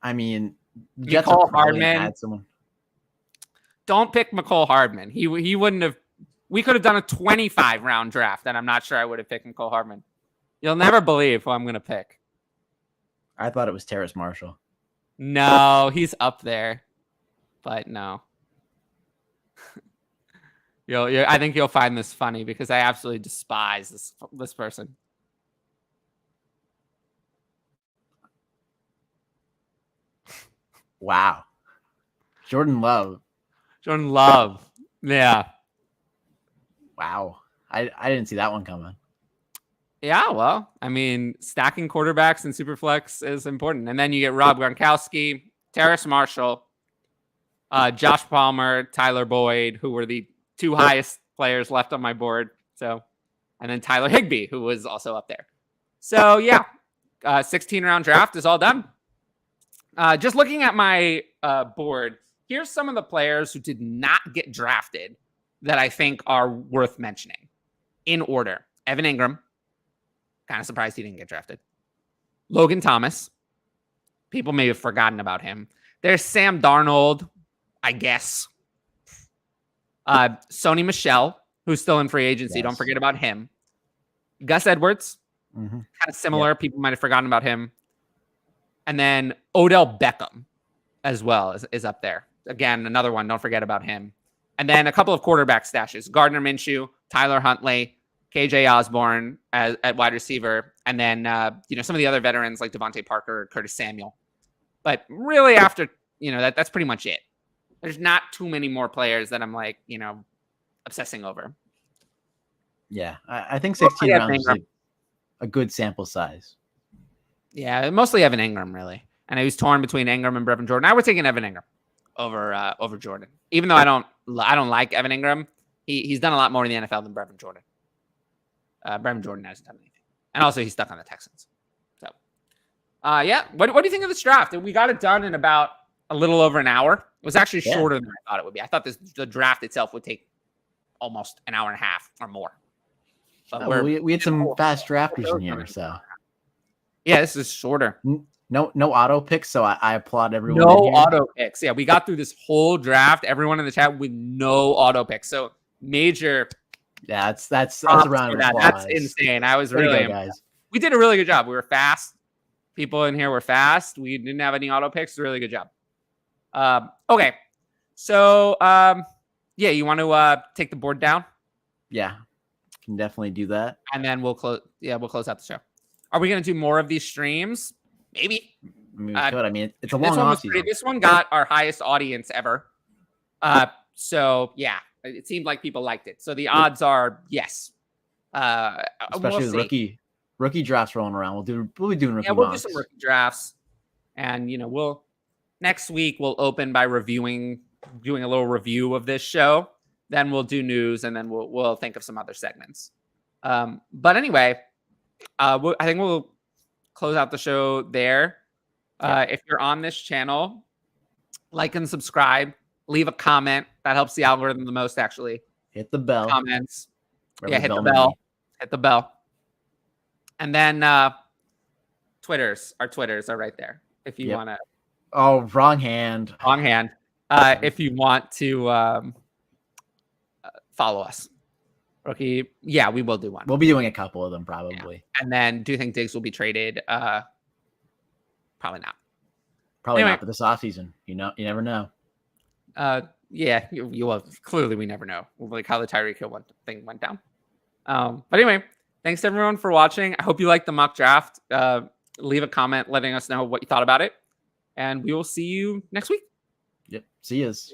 I mean, Mecole Hardman. Don't pick Mecole Hardman. He wouldn't have. We could have done a 25 round draft, and I'm not sure I would have picked Mecole Hardman. You'll never believe who I'm gonna pick. I thought it was Terrace Marshall. No, he's up there, but no. I think you'll find this funny because I absolutely despise this person. Wow. Jordan Love. Yeah. Wow. I didn't see that one coming. Yeah, well, I mean, stacking quarterbacks in Superflex is important. And then you get Rob Gronkowski, Terrace Marshall, Josh Palmer, Tyler Boyd, who were the two highest players left on my board. So, and then Tyler Higbee, who was also up there. So, 16-round draft is all done. Just looking at my board, here's some of the players who did not get drafted that I think are worth mentioning in order. Evan Ingram. Kind of surprised he didn't get drafted. Logan Thomas. People may have forgotten about him. There's Sam Darnold, I guess. Sony Michel, who's still in free agency. Yes. Don't forget about him. Gus Edwards. Mm-hmm. Kind of similar. Yep. People might have forgotten about him. And then Odell Beckham as well is up there. Again, another one. Don't forget about him. And then a couple of quarterback stashes. Gardner Minshew, Tyler Huntley, KJ Osborne at wide receiver, and then some of the other veterans like Devontae Parker, Curtis Samuel. But really, after that's pretty much it. There's not too many more players that I'm like obsessing over. Yeah, I think 16 rounds is a good sample size. Yeah, mostly Evan Ingram really, and I was torn between Ingram and Brevin Jordan. I would take an Evan Ingram over Jordan, even though I don't like Evan Ingram. He's done a lot more in the NFL than Brevin Jordan. Brevin Jordan hasn't done anything. And also he's stuck on the Texans. So, what do you think of this draft? We got it done in about a little over an hour. It was actually shorter than I thought it would be. I thought the draft itself would take almost an hour and a half or more. But we had some fast drafters in here, so. Yeah, this is shorter. No auto picks, so I applaud everyone. No auto picks. Yeah, we got through this whole draft, everyone in the chat with no auto picks. So major... Yeah, that's a round of applause. That's insane. I was really guys. We did a really good job. We were fast. People in here were fast. We didn't have any auto picks. Really good job. Okay. So, you want to take the board down? Yeah, can definitely do that. And then we'll close. Yeah, we'll close out the show. Are we going to do more of these streams? Maybe. I mean, we could. I mean, it's a long offseason. This one got our highest audience ever. So yeah. It seemed like people liked it. So the odds are yes. Especially the rookie drafts rolling around. We'll be doing rookie we'll do some rookie drafts. And next week we'll open by doing a little review of this show. Then we'll do news and then we'll think of some other segments. But anyway, I think we'll close out the show there. If you're on this channel, like and subscribe, leave a comment. That helps the algorithm the most, actually. Hit the bell. Comments. Wherever Hit the may bell. be. Hit the bell. And then our Twitters are right there. If you want to. Oh, wrong hand. Wrong hand. If you want to follow us. Rookie, yeah, we will do one. We'll be doing a couple of them probably. Yeah. And then do you think Diggs will be traded? Probably not. Probably Anyway. not for this offseason. You never know. Yeah, you will. Clearly, we never know like how the Tyreek Hill thing went down. But anyway, thanks to everyone for watching. I hope you liked the mock draft. Leave a comment letting us know what you thought about it. And we will see you next week. Yep. See yous.